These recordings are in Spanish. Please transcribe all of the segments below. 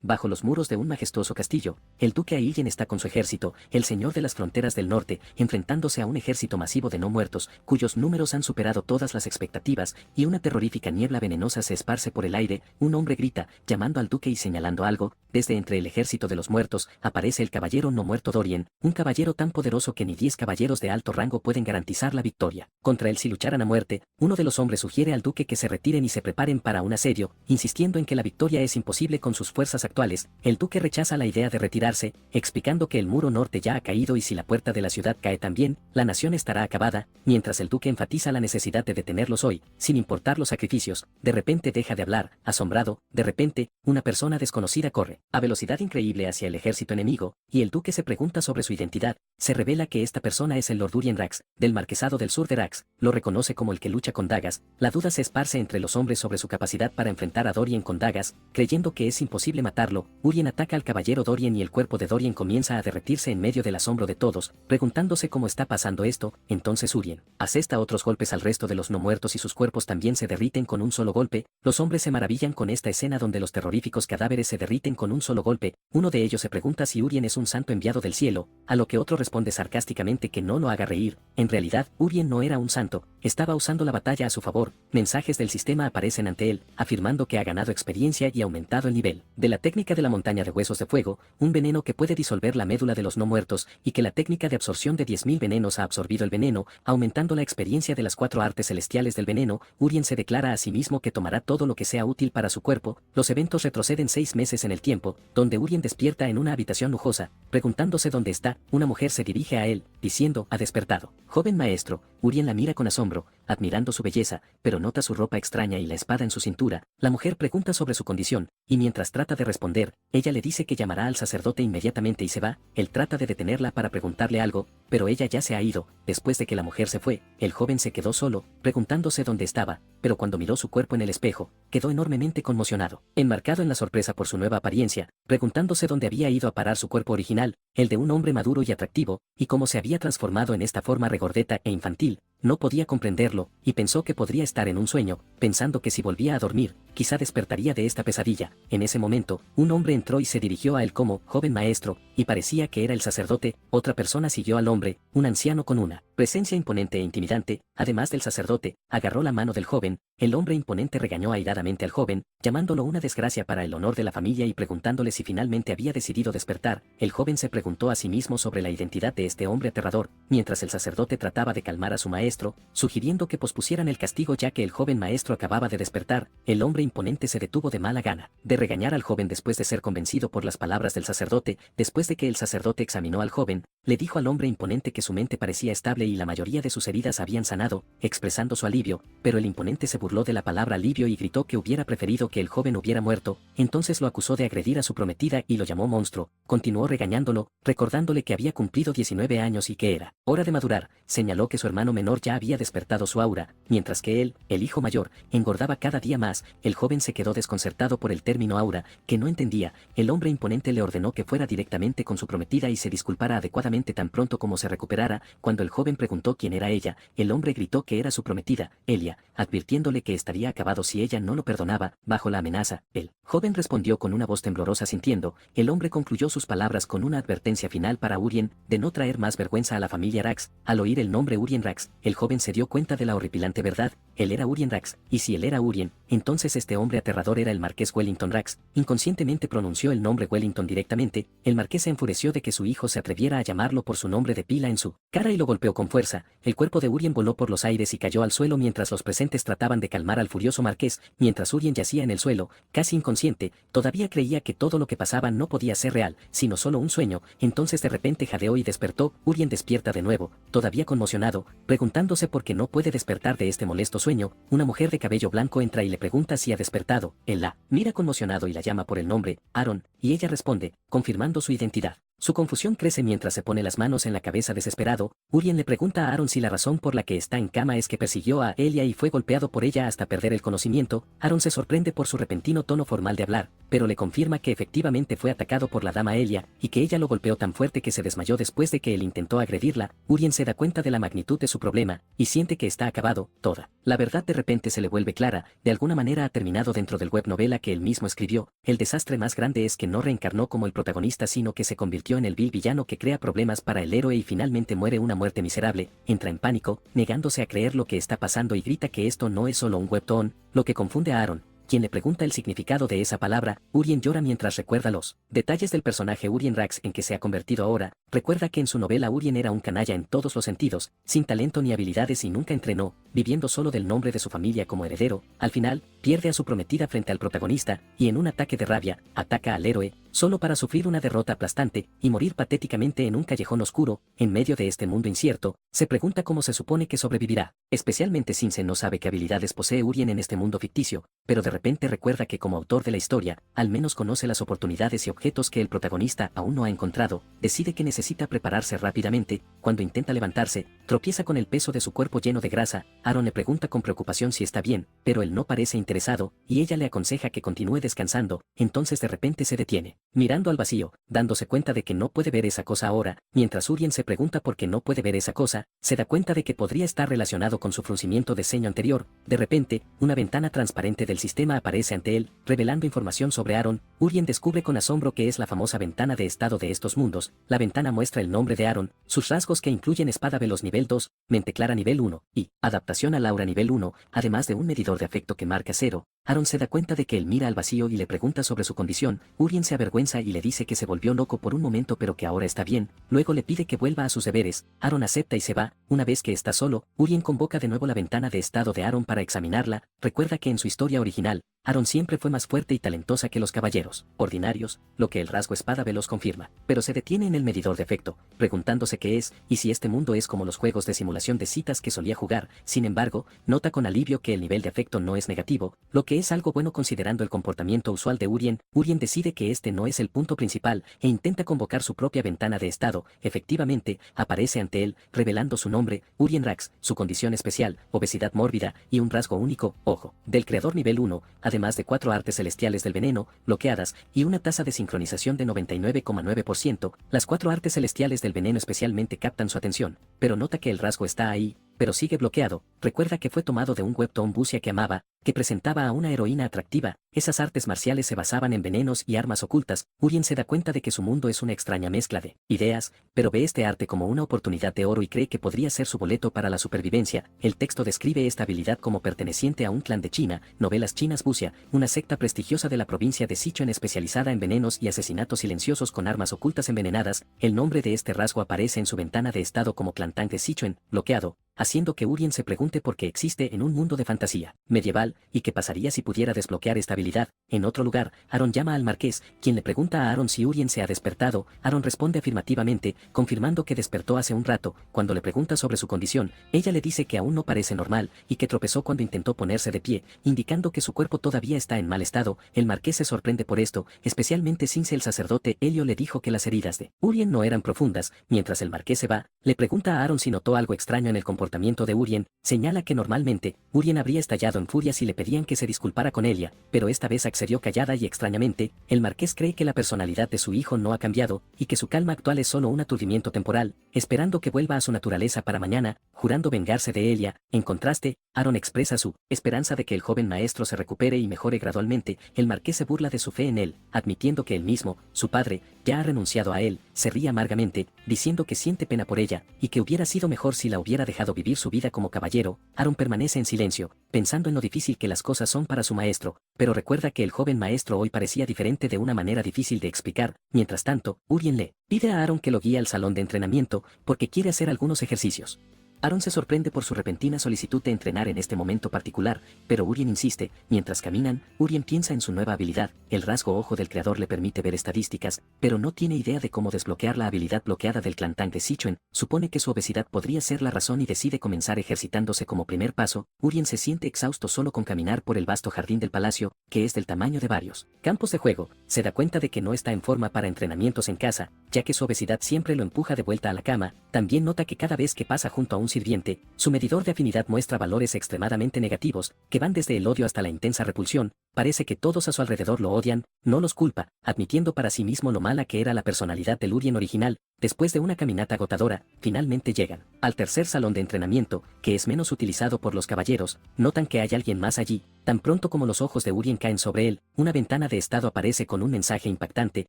bajo los muros de un majestuoso castillo, el duque Aillen está con su ejército, el señor de las fronteras del norte, enfrentándose a un ejército masivo de no muertos, cuyos números han superado todas las expectativas, y una terrorífica niebla venenosa se esparce por el aire. Un hombre grita, llamando al duque y señalando algo. Desde entre el ejército de los muertos, aparece el caballero no muerto Dorian, un caballero tan poderoso que ni 10 caballeros de alto rango pueden garantizar la victoria. Contra él si lucharan a muerte, uno de los hombres sugiere al duque que se retiren y se preparen para un asedio, insistiendo en que la victoria es imposible con sus fuerzas actuales. El duque rechaza la idea de retirarse, explicando que el muro norte ya ha caído y si la puerta de la ciudad cae también, la nación estará acabada, mientras el duque enfatiza la necesidad de detenerlos hoy, sin importar los sacrificios. De repente deja de hablar, asombrado. De repente, una persona desconocida corre a velocidad increíble hacia el ejército enemigo, y el duque se pregunta sobre su identidad. Se revela que esta persona es el Lord Urien Rax, del marquesado del sur de Rax. Lo reconoce como el que lucha con dagas. La duda se esparce entre los hombres sobre su capacidad para enfrentar a Dorian con dagas. Creyendo que es imposible matarlo, Urien ataca al caballero Dorian y el cuerpo de Dorian comienza a derretirse en medio del asombro de todos, preguntándose cómo está pasando esto. Entonces Urien asesta otros golpes al resto de los no muertos y sus cuerpos también se derriten con un solo golpe. Los hombres se maravillan con esta escena donde los terroríficos cadáveres se derriten con un solo golpe. Uno de ellos se pregunta si Urien es un santo enviado del cielo, a lo que otro responde sarcásticamente que no lo haga reír. En realidad, Urien no era un santo, estaba usando la batalla a su favor. Mensajes del sistema aparecen ante él, afirmando que ha ganado experiencia y aumentado el nivel de la técnica de la montaña de huesos de fuego, un veneno que puede disolver la médula de los no muertos, y que la técnica de absorción de 10.000 venenos ha absorbido el veneno, aumentando la experiencia de las 4 artes celestiales del veneno. Urien se declara a sí mismo que tomará todo lo que sea útil para su cuerpo. Los eventos retroceden 6 meses en el tiempo, donde Urien despierta en una habitación lujosa, preguntándose dónde está. Una mujer se dirige a él, diciendo, ha despertado. Joven maestro. Urien la mira con asombro, admirando su belleza, pero nota su ropa extraña y la espada en su cintura. La mujer pregunta sobre su condición, y mientras trata de responder, ella le dice que llamará al sacerdote inmediatamente y se va. Él trata de detenerla para preguntarle algo, pero ella ya se ha ido. Después de que la mujer se fue, el joven se quedó solo, preguntándose dónde estaba, pero cuando miró su cuerpo en el espejo, quedó enormemente conmocionado, enmarcado en la sorpresa por su nueva apariencia, preguntándose dónde había ido a parar su cuerpo original, el de un hombre maduro y atractivo, y cómo se había transformado en esta forma regordeta e infantil. No podía comprenderlo, y pensó que podría estar en un sueño, pensando que si volvía a dormir, quizá despertaría de esta pesadilla. En ese momento, un hombre entró y se dirigió a él como, joven maestro, y parecía que era el sacerdote. Otra persona siguió al hombre, un anciano con una presencia imponente e intimidante, además del sacerdote, agarró la mano del joven. El hombre imponente regañó airadamente al joven, llamándolo una desgracia para el honor de la familia y preguntándole si finalmente había decidido despertar. El joven se preguntó a sí mismo sobre la identidad de este hombre aterrador, mientras el sacerdote trataba de calmar a su maestro, sugiriendo que pospusieran el castigo ya que el joven maestro acababa de despertar. El hombre imponente se detuvo de mala gana de regañar al joven después de ser convencido por las palabras del sacerdote. Después de que el sacerdote examinó al joven, le dijo al hombre imponente que su mente parecía estable y la mayoría de sus heridas habían sanado, expresando su alivio, pero el imponente se burló de la palabra alivio y gritó que hubiera preferido que el joven hubiera muerto. Entonces lo acusó de agredir a su prometida y lo llamó monstruo. Continuó regañándolo, recordándole que había cumplido 19 años y que era hora de madurar. Señaló que su hermano menor ya había despertado su aura, mientras que él, el hijo mayor, engordaba cada día más. El joven se quedó desconcertado por el término aura, que no entendía. El hombre imponente le ordenó que fuera directamente con su prometida y se disculpara adecuadamente tan pronto como se recuperara. Cuando el joven preguntó quién era ella, el hombre gritó que era su prometida, Elia, advirtiéndole que estaría acabado si ella no lo perdonaba. Bajo la amenaza, el joven respondió con una voz temblorosa sintiendo. El hombre concluyó sus palabras con una advertencia final para Urien, de no traer más vergüenza a la familia Rax. Al oír el nombre Urien Rax, el joven se dio cuenta de la horripilante verdad. Él era Urien Rax, y si él era Urien, entonces este hombre aterrador era el marqués Wellington Rax. Inconscientemente pronunció el nombre Wellington directamente. El marqués se enfureció de que su hijo se atreviera a llamarlo por su nombre de pila en su cara y lo golpeó con fuerza. El cuerpo de Urien voló por los aires y cayó al suelo mientras los presentes trataban de calmar al furioso marqués. Mientras Urien yacía en el suelo, casi inconsciente, todavía creía que todo lo que pasaba no podía ser real, sino solo un sueño. Entonces de repente jadeó y despertó. Urien despierta de nuevo, todavía conmocionado, preguntándose por qué no puede despertar de este molesto sueño. Una mujer de cabello blanco entra y le pregunta si ha despertado. Él la mira conmocionado y la llama por el nombre, Aaron, y ella responde, confirmando su identidad. Su confusión crece mientras se pone las manos en la cabeza desesperado. Urien le pregunta a Aaron si la razón por la que está en cama es que persiguió a Elia y fue golpeado por ella hasta perder el conocimiento. Aaron se sorprende por su repentino tono formal de hablar, pero le confirma que efectivamente fue atacado por la dama Elia, y que ella lo golpeó tan fuerte que se desmayó después de que él intentó agredirla. Urien se da cuenta de la magnitud de su problema, y siente que está acabado. Toda la verdad de repente se le vuelve clara. De alguna manera ha terminado dentro del web novela que él mismo escribió. El desastre más grande es que no reencarnó como el protagonista, sino que se convirtió en el vil villano que crea problemas para el héroe y finalmente muere una muerte miserable. Entra en pánico, negándose a creer lo que está pasando, y grita que esto no es solo un webtoon, lo que confunde a Aaron, quien le pregunta el significado de esa palabra. Urien llora mientras recuerda los detalles del personaje Urien Rax en que se ha convertido ahora. Recuerda que en su novela Urien era un canalla en todos los sentidos, sin talento ni habilidades y nunca entrenó, viviendo solo del nombre de su familia como heredero. Al final, pierde a su prometida frente al protagonista, y en un ataque de rabia, ataca al héroe, solo para sufrir una derrota aplastante y morir patéticamente en un callejón oscuro. En medio de este mundo incierto, se pregunta cómo se supone que sobrevivirá, especialmente since no sabe qué habilidades posee Urien en este mundo ficticio, pero de repente recuerda que como autor de la historia, al menos conoce las oportunidades y objetos que el protagonista aún no ha encontrado. Decide que necesita prepararse rápidamente. Cuando intenta levantarse, tropieza con el peso de su cuerpo lleno de grasa. Aaron le pregunta con preocupación si está bien, pero él no parece interesado, y ella le aconseja que continúe descansando. Entonces de repente se detiene, mirando al vacío, dándose cuenta de que no puede ver esa cosa ahora. Mientras Urien se pregunta por qué no puede ver esa cosa, se da cuenta de que podría estar relacionado con su fruncimiento de ceño anterior. De repente, una ventana transparente del sistema aparece ante él, revelando información sobre Aaron. Urien descubre con asombro que es la famosa ventana de estado de estos mundos. La ventana muestra el nombre de Aaron, sus rasgos que incluyen espada veloz nivel 2, mente clara nivel 1, y adaptación a Laura nivel 1, además de un medidor de afecto que marca 0. Aaron se da cuenta de que él mira al vacío y le pregunta sobre su condición. Urien se avergüenza y le dice que se volvió loco por un momento pero que ahora está bien. Luego le pide que vuelva a sus deberes. Aaron acepta y se va. Una vez que está solo, Urien convoca de nuevo la ventana de estado de Aaron para examinarla. Recuerda que en su historia original, Aaron siempre fue más fuerte y talentosa que los caballeros ordinarios, lo que el rasgo espada veloz confirma, pero se detiene en el medidor de afecto, preguntándose qué es, y si este mundo es como los juegos de simulación de citas que solía jugar. Sin embargo, nota con alivio que el nivel de afecto no es negativo, lo que es algo bueno considerando el comportamiento usual de Urien. Urien decide que este no es el punto principal, e intenta convocar su propia ventana de estado. Efectivamente, aparece ante él, revelando su nombre, Urien Rax, su condición especial, obesidad mórbida, y un rasgo único, ojo, del creador nivel 1, además de 4 artes celestiales del veneno, bloqueadas, y una tasa de sincronización de 99,9%, las 4 artes celestiales del veneno especialmente captan su atención, pero nota que el rasgo está ahí, pero sigue bloqueado. Recuerda que fue tomado de un webtoon bucia que amaba, que presentaba a una heroína atractiva. Esas artes marciales se basaban en venenos y armas ocultas. Urien se da cuenta de que su mundo es una extraña mezcla de ideas, pero ve este arte como una oportunidad de oro y cree que podría ser su boleto para la supervivencia. El texto describe esta habilidad como perteneciente a un clan de China, novelas chinas bucia, una secta prestigiosa de la provincia de Sichuan especializada en venenos y asesinatos silenciosos con armas ocultas envenenadas. El nombre de este rasgo aparece en su ventana de estado como Clan Tang de Sichuan, bloqueado, haciendo que Urien se pregunte por qué existe en un mundo de fantasía medieval, y qué pasaría si pudiera desbloquear esta habilidad. En otro lugar, Aaron llama al marqués, quien le pregunta a Aaron si Urien se ha despertado. Aaron responde afirmativamente, confirmando que despertó hace un rato. Cuando le pregunta sobre su condición, ella le dice que aún no parece normal, y que tropezó cuando intentó ponerse de pie, indicando que su cuerpo todavía está en mal estado. El marqués se sorprende por esto, especialmente since el sacerdote Helio le dijo que las heridas de Urien no eran profundas. Mientras el marqués se va, le pregunta a Aaron si notó algo extraño en el comportamiento de Urien. Señala que normalmente, Urien habría estallado en furia si le pedían que se disculpara con ella, pero esta vez accedió callada y extrañamente. El marqués cree que la personalidad de su hijo no ha cambiado, y que su calma actual es solo un aturdimiento temporal, esperando que vuelva a su naturaleza para mañana, jurando vengarse de ella. En contraste, Aaron expresa su esperanza de que el joven maestro se recupere y mejore gradualmente. El marqués se burla de su fe en él, admitiendo que él mismo, su padre, ya ha renunciado a él. Se ríe amargamente, diciendo que siente pena por ella, y que hubiera sido mejor si la hubiera dejado vivir su vida como caballero. Aaron permanece en silencio, pensando en lo difícil que las cosas son para su maestro, pero recuerda que el joven maestro hoy parecía diferente de una manera difícil de explicar. Mientras tanto, Urien le pide a Aaron que lo guíe al salón de entrenamiento, porque quiere hacer algunos ejercicios. Aaron se sorprende por su repentina solicitud de entrenar en este momento particular, pero Urien insiste. Mientras caminan, Urien piensa en su nueva habilidad. El rasgo ojo del creador le permite ver estadísticas, pero no tiene idea de cómo desbloquear la habilidad bloqueada del clan Tang de Sichuan. Supone que su obesidad podría ser la razón y decide comenzar ejercitándose como primer paso. Urien se siente exhausto solo con caminar por el vasto jardín del palacio, que es del tamaño de varios campos de juego. Se da cuenta de que no está en forma para entrenamientos en casa, ya que su obesidad siempre lo empuja de vuelta a la cama. También nota que cada vez que pasa junto a un sirviente, su medidor de afinidad muestra valores extremadamente negativos, que van desde el odio hasta la intensa repulsión. Parece que todos a su alrededor lo odian, no los culpa, admitiendo para sí mismo lo mala que era la personalidad del Urien original. Después de una caminata agotadora, finalmente llegan al tercer salón de entrenamiento, que es menos utilizado por los caballeros. Notan que hay alguien más allí. Tan pronto como los ojos de Urien caen sobre él, una ventana de estado aparece con un mensaje impactante: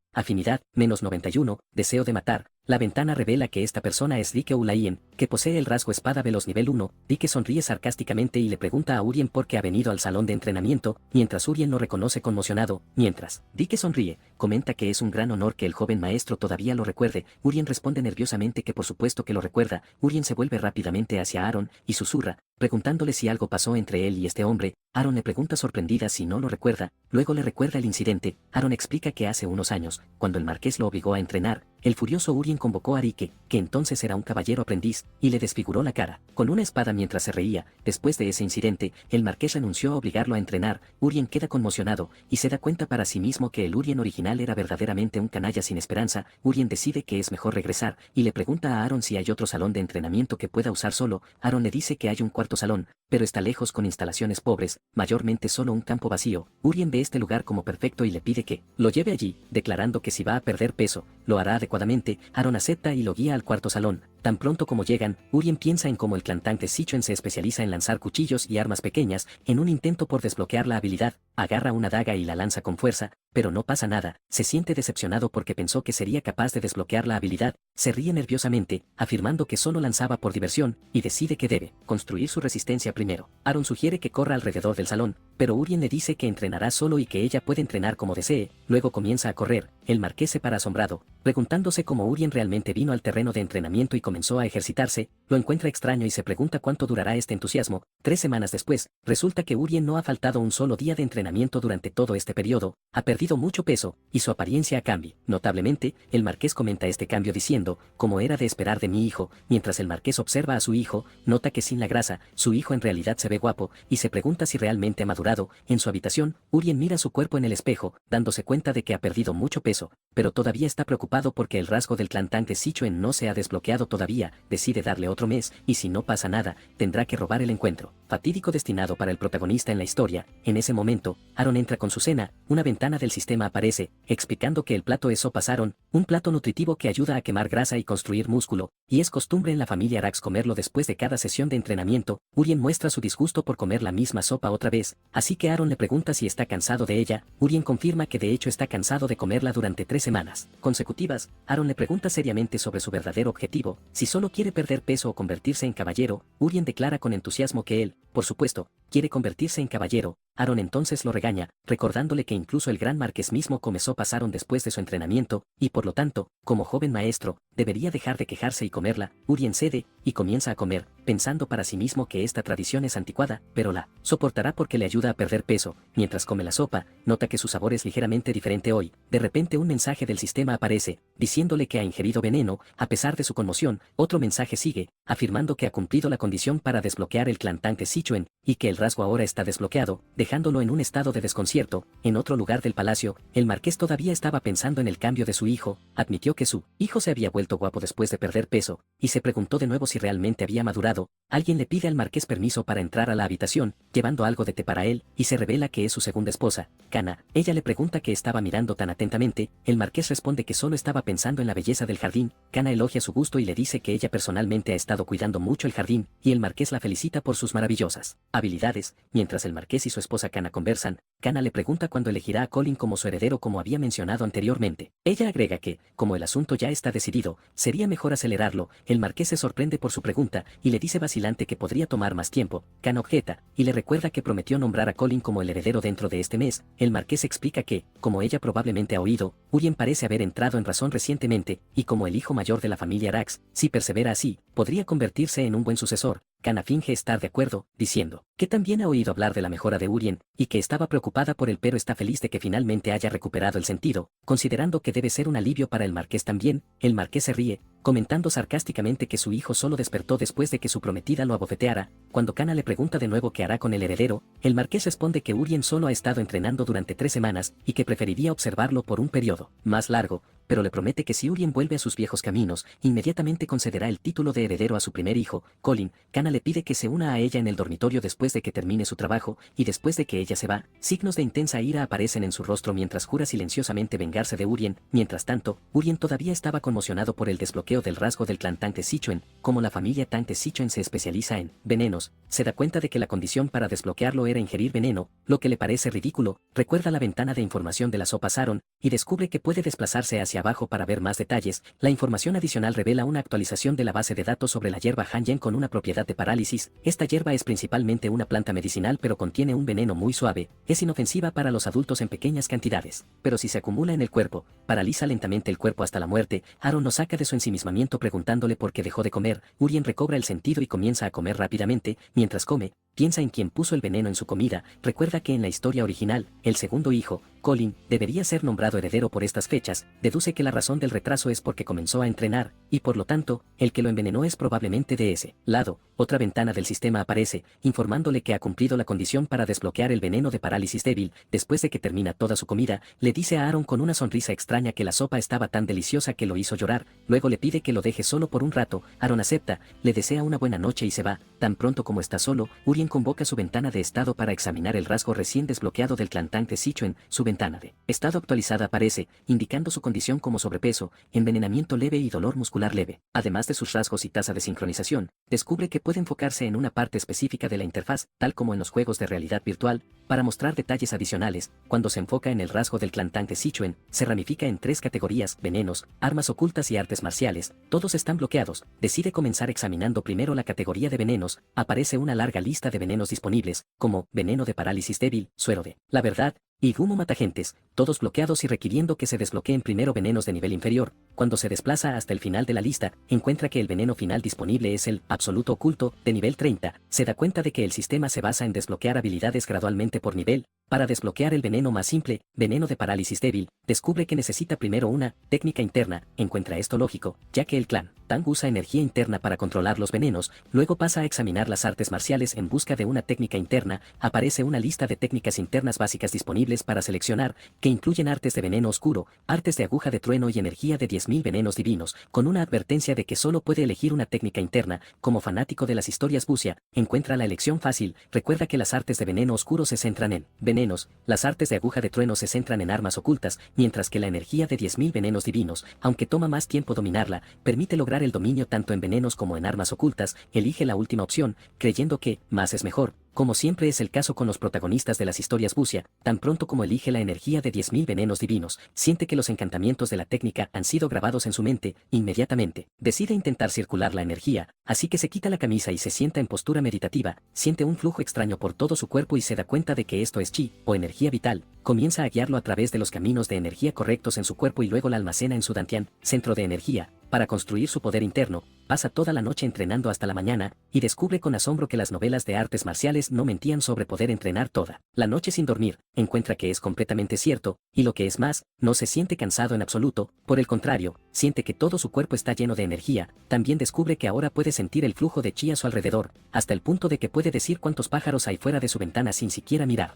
afinidad, -91, deseo de matar. La ventana revela que esta persona es Dike Ulaien, que posee el rasgo espada veloz nivel 1. Dike sonríe sarcásticamente y le pregunta a Urien por qué ha venido al salón de entrenamiento, mientras Urien lo reconoce conmocionado. Mientras Dike sonríe, comenta que es un gran honor que el joven maestro todavía lo recuerde. Urien responde nerviosamente que por supuesto que lo recuerda. Urien se vuelve rápidamente hacia Aaron y susurra, preguntándole si algo pasó entre él y este hombre. Aaron le pregunta sorprendida si no lo recuerda, luego le recuerda el incidente. Aaron explica que hace unos años, cuando el marqués lo obligó a entrenar, el furioso Urien convocó a Dike, que entonces era un caballero aprendiz, y le desfiguró la cara con una espada mientras se reía. Después de ese incidente, el marqués renunció a obligarlo a entrenar. Urien queda conmocionado y se da cuenta para sí mismo que el Urien original era verdaderamente un canalla sin esperanza. Urien decide que es mejor regresar y le pregunta a Aaron si hay otro salón de entrenamiento que pueda usar solo. Aaron le dice que hay un cuarto salón, pero está lejos con instalaciones pobres, mayormente solo un campo vacío. Urien ve este lugar como perfecto y le pide que lo lleve allí, declarando que si va a perder peso, lo hará adecuadamente. Aaron acepta y lo guía al cuarto salón. Tan pronto como llegan, Urien piensa en cómo el clan Tang de Sichuan se especializa en lanzar cuchillos y armas pequeñas. En un intento por desbloquear la habilidad, agarra una daga y la lanza con fuerza, pero no pasa nada. Se siente decepcionado porque pensó que sería capaz de desbloquear la habilidad. Se ríe nerviosamente, afirmando que solo lanzaba por diversión, y decide que debe construir su resistencia primero. Aaron sugiere que corra alrededor del salón, pero Urien le dice que entrenará solo y que ella puede entrenar como desee. Luego comienza a correr. El marqués se para asombrado, preguntándose cómo Urien realmente vino al terreno de entrenamiento y comenzó a ejercitarse. Lo encuentra extraño y se pregunta cuánto durará este entusiasmo. 3 semanas después, resulta que Urien no ha faltado un solo día de entrenamiento durante todo este periodo. Ha perdido mucho peso, y su apariencia cambia notablemente. El marqués comenta este cambio diciendo, como era de esperar de mi hijo. Mientras el marqués observa a su hijo, nota que sin la grasa, su hijo en realidad se ve guapo, y se pregunta si realmente ha madurado. En su habitación, Urien mira su cuerpo en el espejo, dándose cuenta de que ha perdido mucho peso, pero todavía está preocupado porque el rasgo del clan Tang de Sichuan no se ha desbloqueado todavía. Decide darle otro mes, y si no pasa nada, tendrá que robar el encuentro fatídico destinado para el protagonista en la historia. En ese momento, Aaron entra con su cena. Una ventana del sistema aparece, explicando que el plato es sopas Aaron, un plato nutritivo que ayuda a quemar grasa y construir músculo, y es costumbre en la familia Arax comerlo después de cada sesión de entrenamiento. Urien muestra su disgusto por comer la misma sopa otra vez, así que Aaron le pregunta si está cansado de ella. Urien confirma que de hecho está cansado de comerla durante 3 semanas consecutivas. Aaron le pregunta seriamente sobre su verdadero objetivo, si solo quiere perder peso o convertirse en caballero. Urien declara con entusiasmo que él, por supuesto, quiere convertirse en caballero. Aaron entonces lo regaña, recordándole que incluso el gran marqués mismo come sopas Aaron después de su entrenamiento, y por lo tanto, como joven maestro, debería dejar de quejarse y comerla. Urien cede, y comienza a comer, pensando para sí mismo que esta tradición es anticuada, pero la soportará porque le ayuda a perder peso. Mientras come la sopa, nota que su sabor es ligeramente diferente hoy. De repente un mensaje del sistema aparece, diciéndole que ha ingerido veneno. A pesar de su conmoción, otro mensaje sigue, afirmando que ha cumplido la condición para desbloquear el clan Tang de Sichuan, y que el rasgo ahora está desbloqueado, dejándolo en un estado de desconcierto. En otro lugar del palacio, el marqués todavía estaba pensando en el cambio de su hijo. Admitió que su hijo se había vuelto guapo después de perder peso, y se preguntó de nuevo si realmente había madurado. Alguien le pide al marqués permiso para entrar a la habitación, llevando algo de té para él, y se revela que es su segunda esposa, Kana. Ella le pregunta qué estaba mirando tan atentamente. El marqués responde que solo estaba pensando en la belleza del jardín. Kana elogia su gusto y le dice que ella personalmente ha estado cuidando mucho el jardín, y el marqués la felicita por sus maravillosas habilidades. Mientras el marqués y su esposa Kana conversan, Kana le pregunta cuándo elegirá a Colin como su heredero, como había mencionado anteriormente. Ella agrega que, como el asunto ya está decidido, sería mejor acelerarlo. El marqués se sorprende por su pregunta, y le dice dice vacilante que podría tomar más tiempo. Kana objeta, y le recuerda que prometió nombrar a Colin como el heredero dentro de este mes. El marqués explica que, como ella probablemente ha oído, Urien parece haber entrado en razón recientemente, y como el hijo mayor de la familia Arax, si persevera así, podría convertirse en un buen sucesor. Kana finge estar de acuerdo, diciendo que también ha oído hablar de la mejora de Urien, y que estaba preocupada por él pero está feliz de que finalmente haya recuperado el sentido, considerando que debe ser un alivio para el marqués también. El marqués se ríe, comentando sarcásticamente que su hijo solo despertó después de que su prometida lo abofeteara. Cuando Kana le pregunta de nuevo qué hará con el heredero, el marqués responde que Urien solo ha estado entrenando durante 3 semanas y que preferiría observarlo por un periodo más largo, pero le promete que si Urien vuelve a sus viejos caminos, inmediatamente concederá el título de heredero a su primer hijo, Colin. Kana le pide que se una a ella en el dormitorio después de que termine su trabajo, y después de que ella se va, signos de intensa ira aparecen en su rostro mientras jura silenciosamente vengarse de Urien. Mientras tanto, Urien todavía estaba conmocionado por el desbloqueo del rasgo del clan Tang Sichuen. Como la familia Tang Sichuen se especializa en venenos, se da cuenta de que la condición para desbloquearlo era ingerir veneno, lo que le parece ridículo. Recuerda la ventana de información de la sopa Saron, y descubre que puede desplazarse hacia abajo para ver más detalles. La información adicional revela una actualización de la base de datos sobre la hierba Hanyen con una propiedad de parálisis. Esta hierba es principalmente una planta medicinal pero contiene un veneno muy suave, es inofensiva para los adultos en pequeñas cantidades, pero si se acumula en el cuerpo, paraliza lentamente el cuerpo hasta la muerte. Aaron lo saca de su ensimismamiento preguntándole por qué dejó de comer. Urien recobra el sentido y comienza a comer rápidamente. Mientras come, piensa en quién puso el veneno en su comida. Recuerda que en la historia original, el segundo hijo, Colin, debería ser nombrado heredero por estas fechas. Deduce que la razón del retraso es porque comenzó a entrenar, y por lo tanto, el que lo envenenó es probablemente de ese lado. Otra ventana del sistema aparece, informándole que ha cumplido la condición para desbloquear el veneno de parálisis débil. Después de que termina toda su comida, le dice a Aaron con una sonrisa extraña que la sopa estaba tan deliciosa que lo hizo llorar. Luego le pide que lo deje solo por un rato. Aaron acepta, le desea una buena noche y se va. Tan pronto como está solo, Urien convoca su ventana de estado para examinar el rasgo recién desbloqueado del clan Tang Sichuen. Su ventana de estado actualizada aparece, indicando su condición como sobrepeso, envenenamiento leve y dolor muscular leve. Además de sus rasgos y tasa de sincronización, descubre que puede enfocarse en una parte específica de la interfaz, tal como en los juegos de realidad virtual, para mostrar detalles adicionales. Cuando se enfoca en el rasgo del clan Tang Sichuen, se ramifica en 3 categorías: venenos, armas ocultas y artes marciales. Todos están bloqueados. Decide comenzar examinando primero la categoría de venenos. Aparece una larga lista de venenos disponibles, como veneno de parálisis débil, suero de la verdad, y humo matagentes, todos bloqueados y requiriendo que se desbloqueen primero venenos de nivel inferior. Cuando se desplaza hasta el final de la lista, encuentra que el veneno final disponible es el absoluto oculto, de nivel 30. Se da cuenta de que el sistema se basa en desbloquear habilidades gradualmente por nivel. Para desbloquear el veneno más simple, veneno de parálisis débil, descubre que necesita primero una técnica interna. Encuentra esto lógico, ya que el clan Tang usa energía interna para controlar los venenos. Luego pasa a examinar las artes marciales en busca de una técnica interna. Aparece una lista de técnicas internas básicas disponibles para seleccionar, que incluyen artes de veneno oscuro, artes de aguja de trueno y energía de 10.000 venenos divinos, con una advertencia de que solo puede elegir una técnica interna. Como fanático de las historias bucia, encuentra la elección fácil. Recuerda que las artes de veneno oscuro se centran en venenos, las artes de aguja de trueno se centran en armas ocultas, mientras que la energía de 10.000 venenos divinos, aunque toma más tiempo dominarla, permite lograr el dominio tanto en venenos como en armas ocultas. Elige la última opción, creyendo que más es mejor. Como siempre es el caso con los protagonistas de las historias bucia, tan pronto como elige la energía de 10.000 venenos divinos, siente que los encantamientos de la técnica han sido grabados en su mente. Inmediatamente, decide intentar circular la energía, así que se quita la camisa y se sienta en postura meditativa. Siente un flujo extraño por todo su cuerpo y se da cuenta de que esto es chi, o energía vital. Comienza a guiarlo a través de los caminos de energía correctos en su cuerpo y luego la almacena en su dantian, centro de energía, para construir su poder interno. Pasa toda la noche entrenando hasta la mañana, y descubre con asombro que las novelas de artes marciales no mentían sobre poder entrenar toda la noche sin dormir. Encuentra que es completamente cierto, y lo que es más, no se siente cansado en absoluto. Por el contrario, siente que todo su cuerpo está lleno de energía. También descubre que ahora puede sentir el flujo de chi a su alrededor, hasta el punto de que puede decir cuántos pájaros hay fuera de su ventana sin siquiera mirar.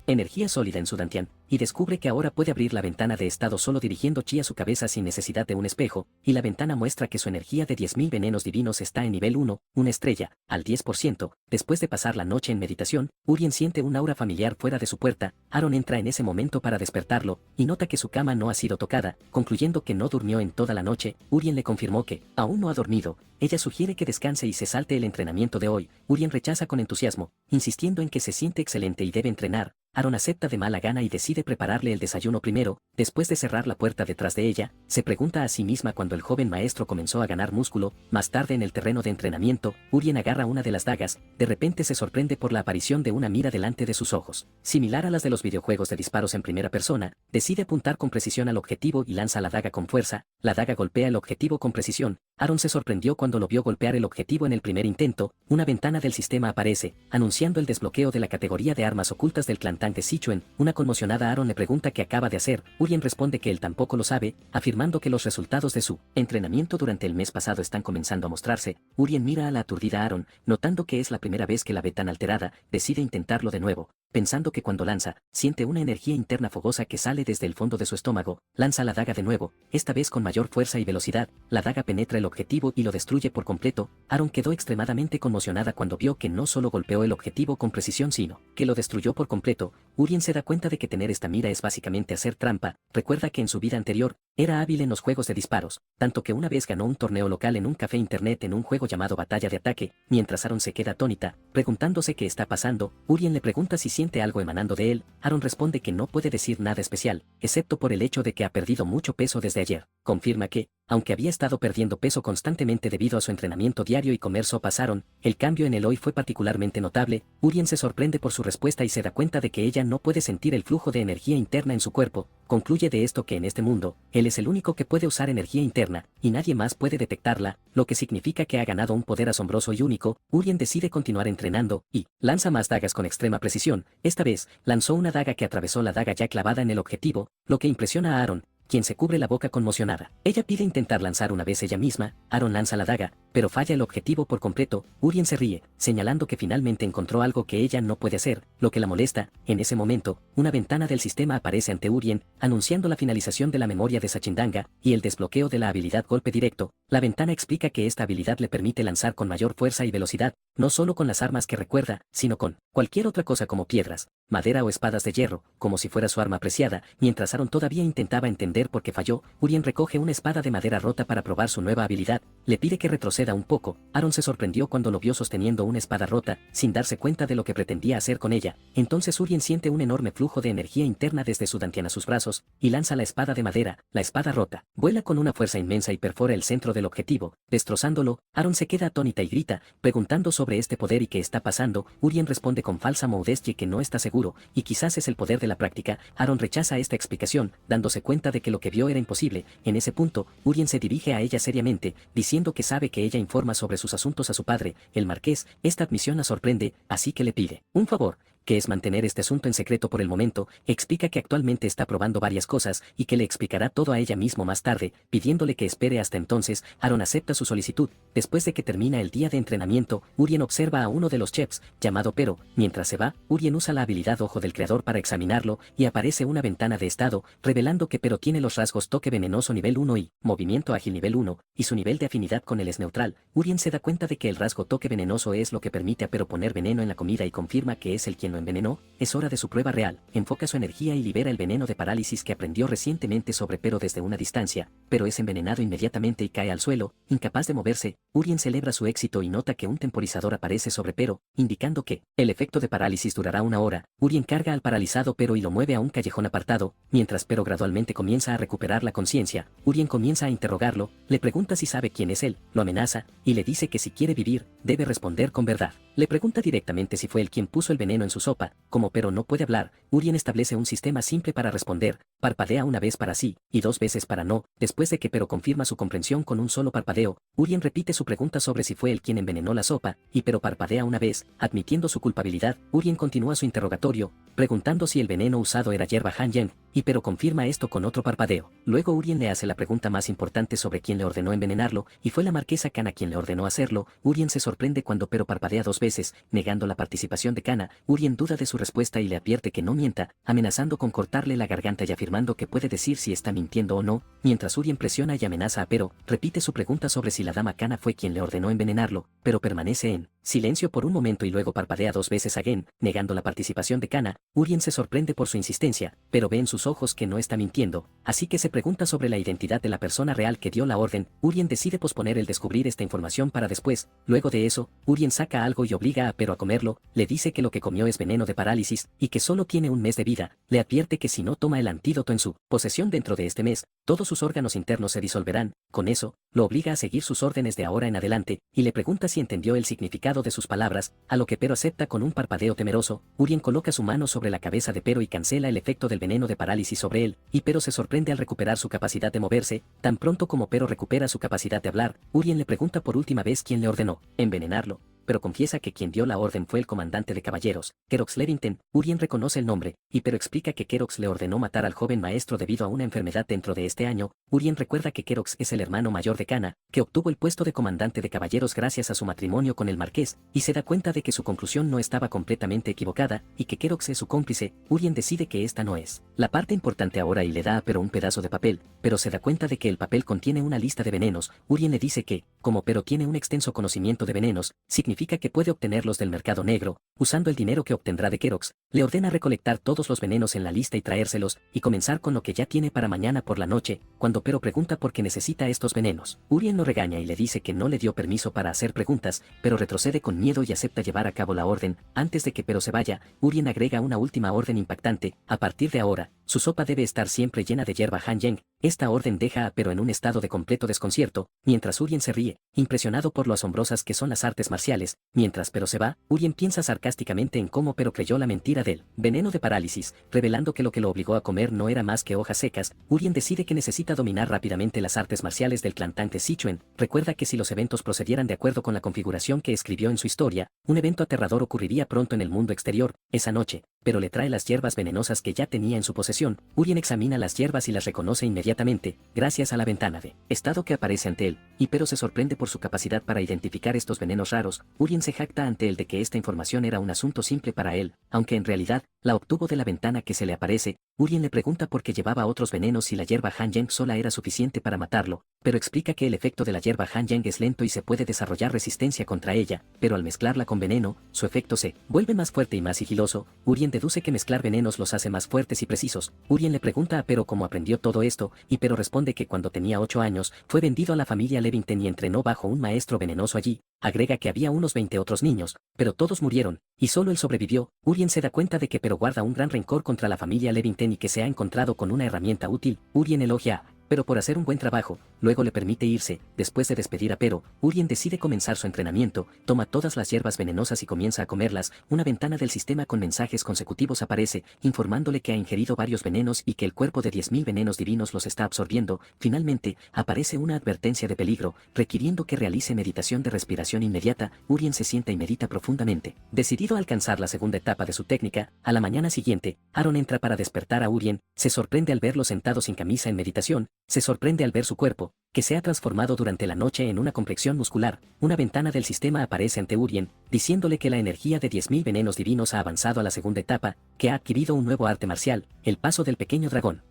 Energía sólida en su dantian, y descubre que ahora puede abrir la ventana de estado solo dirigiendo chi a su cabeza sin necesidad de un espejo, y la ventana muestra que su energía de 10.000 venenos divinos está en nivel 1, una estrella, al 10%. Después de pasar la noche en meditación, Urien siente un aura familiar fuera de su puerta. Aaron entra en ese momento para despertarlo, y nota que su cama no ha sido tocada, concluyendo que no durmió en toda la noche. Urien le confirmó que aún no ha dormido. Ella sugiere que descanse y se salte el entrenamiento de hoy. Urien rechaza con entusiasmo, insistiendo en que se siente excelente y debe entrenar. Aaron acepta de mala gana y decide prepararle el desayuno primero. Después de cerrar la puerta detrás de ella, se pregunta a sí misma cuando el joven maestro comenzó a ganar músculo. Más tarde en el terreno de entrenamiento, Urien agarra una de las dagas. De repente se sorprende por la aparición de una mira delante de sus ojos. Similar a las de los videojuegos de disparos en primera persona, decide apuntar con precisión al objetivo y lanza la daga con fuerza. La daga golpea el objetivo con precisión. Aaron se sorprendió cuando lo vio golpear el objetivo en el primer intento. Una ventana del sistema aparece, anunciando el desbloqueo de la categoría de armas ocultas del clan Tang de Sichuan. Una conmocionada Aaron le pregunta qué acaba de hacer. Urien responde que él tampoco lo sabe, afirmando que los resultados de su entrenamiento durante el mes pasado están comenzando a mostrarse. Urien mira a la aturdida Aaron, notando que es la primera vez que la ve tan alterada, decide intentarlo de nuevo. Pensando que cuando lanza, siente una energía interna fogosa que sale desde el fondo de su estómago, lanza la daga de nuevo, esta vez con mayor fuerza y velocidad. La daga penetra el objetivo y lo destruye por completo. Aaron quedó extremadamente conmocionada cuando vio que no solo golpeó el objetivo con precisión sino que lo destruyó por completo. Urien se da cuenta de que tener esta mira es básicamente hacer trampa. Recuerda que en su vida anterior, era hábil en los juegos de disparos, tanto que una vez ganó un torneo local en un café internet en un juego llamado Batalla de Ataque. Mientras Aaron se queda atónita, preguntándose qué está pasando, Urien le pregunta si siente algo emanando de él. Aaron responde que no puede decir nada especial, excepto por el hecho de que ha perdido mucho peso desde ayer. Confirma que, aunque había estado perdiendo peso constantemente debido a su entrenamiento diario y comer sopas Aaron, el cambio en él hoy fue particularmente notable. Urien se sorprende por su respuesta y se da cuenta de que ella no puede sentir el flujo de energía interna en su cuerpo. Concluye de esto que en este mundo, él es el único que puede usar energía interna, y nadie más puede detectarla, lo que significa que ha ganado un poder asombroso y único. Urien decide continuar entrenando, y lanza más dagas con extrema precisión. Esta vez, lanzó una daga que atravesó la daga ya clavada en el objetivo, lo que impresiona a Aaron, quien se cubre la boca conmocionada. Ella pide intentar lanzar una vez ella misma. Aaron lanza la daga, pero falla el objetivo por completo. Urien se ríe, señalando que finalmente encontró algo que ella no puede hacer, lo que la molesta. En ese momento, una ventana del sistema aparece ante Urien, anunciando la finalización de la memoria de Sachindanga y el desbloqueo de la habilidad golpe directo. La ventana explica que esta habilidad le permite lanzar con mayor fuerza y velocidad, no solo con las armas que recuerda, sino con cualquier otra cosa como piedras, madera o espadas de hierro, como si fuera su arma apreciada. Mientras Aaron todavía intentaba entender por qué falló, Urien recoge una espada de madera rota para probar su nueva habilidad. Le pide que retroceda un poco. Aaron se sorprendió cuando lo vio sosteniendo una espada rota, sin darse cuenta de lo que pretendía hacer con ella. Entonces Urien siente un enorme flujo de energía interna desde su dantian a sus brazos, y lanza la espada de madera. La espada rota vuela con una fuerza inmensa y perfora el centro del objetivo, destrozándolo. Aaron se queda atónita y grita, preguntando sobre este poder y qué está pasando. Urien responde con falsa modestia que no está seguro, y quizás es el poder de la práctica. Aaron rechaza esta explicación, dándose cuenta de que lo que vio era imposible. En ese punto, Urien se dirige a ella seriamente, diciendo que sabe que ella informa sobre sus asuntos a su padre, el marqués. Esta admisión la sorprende, así que le pide un favor, que es mantener este asunto en secreto por el momento. Explica que actualmente está probando varias cosas y que le explicará todo a ella mismo más tarde, pidiéndole que espere hasta entonces. Aaron acepta su solicitud. Después de que termina el día de entrenamiento, Urien observa a uno de los chefs, llamado Pero. Mientras se va, Urien usa la habilidad Ojo del Creador para examinarlo, y aparece una ventana de estado, revelando que Pero tiene los rasgos Toque Venenoso nivel 1 y Movimiento Ágil nivel 1, y su nivel de afinidad con él es neutral. Urien se da cuenta de que el rasgo Toque Venenoso es lo que permite a Pero poner veneno en la comida y confirma que es él quien lo envenenó. Es hora de su prueba real. Enfoca su energía y libera el veneno de parálisis que aprendió recientemente sobre Pero desde una distancia. Pero es envenenado inmediatamente y cae al suelo, incapaz de moverse. Urien celebra su éxito y nota que un temporizador aparece sobre Pero, indicando que el efecto de parálisis durará 1 hora. Urien carga al paralizado Pero y lo mueve a un callejón apartado. Mientras Pero gradualmente comienza a recuperar la conciencia, Urien comienza a interrogarlo, le pregunta si sabe quién es él, lo amenaza, y le dice que si quiere vivir, debe responder con verdad. Le pregunta directamente si fue él quien puso el veneno en su sopa. Como Pero no puede hablar, Urien establece un sistema simple para responder. Parpadea una vez para sí, y 2 veces para no. Después de que Pero confirma su comprensión con un solo parpadeo, Urien repite su pregunta sobre si fue él quien envenenó la sopa, y Pero parpadea una vez, admitiendo su culpabilidad. Urien continúa su interrogatorio, preguntando si el veneno usado era hierba Han-Yen, y Pero confirma esto con otro parpadeo. Luego Urien le hace la pregunta más importante sobre quién le ordenó envenenarlo, y fue la marquesa Kana quien le ordenó hacerlo. Urien se sorprende cuando Pero parpadea 2 veces, negando la participación de Kana. Urien duda de su respuesta y le advierte que no mienta, amenazando con cortarle la garganta y afirmando que puede decir si está mintiendo o no. Mientras Urien presiona y amenaza a Pero, repite su pregunta sobre si la dama Kana fue quien le ordenó envenenarlo, pero permanece en Silencio por un momento y luego parpadea 2 veces again, negando la participación de Kana. Urien se sorprende por su insistencia, pero ve en sus ojos que no está mintiendo, así que se pregunta sobre la identidad de la persona real que dio la orden. Urien decide posponer el descubrir esta información para después. Luego de eso, Urien saca algo y obliga a Pero a comerlo, le dice que lo que comió es veneno de parálisis, y que solo tiene un mes de vida. Le advierte que si no toma el antídoto en su posesión dentro de este mes, todos sus órganos internos se disolverán. Con eso, lo obliga a seguir sus órdenes de ahora en adelante, y le pregunta si entendió el significado de sus palabras, a lo que Pero acepta con un parpadeo temeroso. Urien coloca su mano sobre la cabeza de Pero y cancela el efecto del veneno de parálisis sobre él, y Pero se sorprende al recuperar su capacidad de moverse. Tan pronto como Pero recupera su capacidad de hablar, Urien le pregunta por última vez quién le ordenó envenenarlo, pero confiesa que quien dio la orden fue el comandante de caballeros, Kerox Levington. Urien reconoce el nombre, y Pero explica que Kerox le ordenó matar al joven maestro debido a una enfermedad dentro de este año. Urien recuerda que Kerox es el hermano mayor de Kana, que obtuvo el puesto de comandante de caballeros gracias a su matrimonio con el marqués, y se da cuenta de que su conclusión no estaba completamente equivocada, y que Kerox es su cómplice. Urien decide que esta no es la parte importante ahora y le da a Pero un pedazo de papel, pero se da cuenta de que el papel contiene una lista de venenos. Urien le dice que, como Pero tiene un extenso conocimiento de venenos, significa que puede obtenerlos del mercado negro, usando el dinero que obtendrá de Kerox. Le ordena recolectar todos los venenos en la lista y traérselos, y comenzar con lo que ya tiene para mañana por la noche. Cuando Pero pregunta por qué necesita estos venenos, Urien lo regaña y le dice que no le dio permiso para hacer preguntas, pero retrocede con miedo y acepta llevar a cabo la orden. Antes de que Pero se vaya, Urien agrega una última orden impactante: a partir de ahora, su sopa debe estar siempre llena de hierba Hanyang. Esta orden deja a Pero en un estado de completo desconcierto, mientras Urien se ríe, impresionado por lo asombrosas que son las artes marciales. Mientras Pero se va, Urien piensa sarcásticamente en cómo Pero creyó la mentira del veneno de parálisis, revelando que lo que lo obligó a comer no era más que hojas secas. Urien decide que necesita dominar rápidamente las artes marciales del clan Tang de Sichuan. Recuerda que si los eventos procedieran de acuerdo con la configuración que escribió en su historia, un evento aterrador ocurriría pronto en el mundo exterior. Esa noche, Pero le trae las hierbas venenosas que ya tenía en su posesión. Urien examina las hierbas y las reconoce inmediatamente, gracias a la ventana de estado que aparece ante él, y Pero se sorprende por su capacidad para identificar estos venenos raros. Urien se jacta ante él de que esta información era un asunto simple para él, aunque en realidad, la obtuvo de la ventana que se le aparece. Urien le pregunta por qué llevaba otros venenos si la hierba Hanyang sola era suficiente para matarlo, pero explica que el efecto de la hierba Hanyang es lento y se puede desarrollar resistencia contra ella, pero al mezclarla con veneno, su efecto se vuelve más fuerte y más sigiloso. Urien deduce que mezclar venenos los hace más fuertes y precisos. Urien le pregunta a Pero cómo aprendió todo esto, y Pero responde que cuando tenía 8 años, fue vendido a la familia Levington y entrenó bajo un maestro venenoso allí. Agrega que había unos 20 otros niños, pero todos murieron, y solo él sobrevivió. Urien se da cuenta de que Pero guarda un gran rencor contra la familia Levington y que se ha encontrado con una herramienta útil. Urien elogia a Pero por hacer un buen trabajo, luego le permite irse. Después de despedir a Pero, Urien decide comenzar su entrenamiento, toma todas las hierbas venenosas y comienza a comerlas. Una ventana del sistema con mensajes consecutivos aparece, informándole que ha ingerido varios venenos y que el cuerpo de 10.000 venenos divinos los está absorbiendo. Finalmente, aparece una advertencia de peligro, requiriendo que realice meditación de respiración inmediata. Urien se sienta y medita profundamente. Decidido a alcanzar la segunda etapa de su técnica, a la mañana siguiente, Aaron entra para despertar a Urien. Se sorprende al verlo sentado sin camisa en meditación. Se sorprende al ver su cuerpo, que se ha transformado durante la noche en una complexión muscular. Una ventana del sistema aparece ante Urien, diciéndole que la energía de 10.000 venenos divinos ha avanzado a la segunda etapa, que ha adquirido un nuevo arte marcial, el paso del pequeño dragón,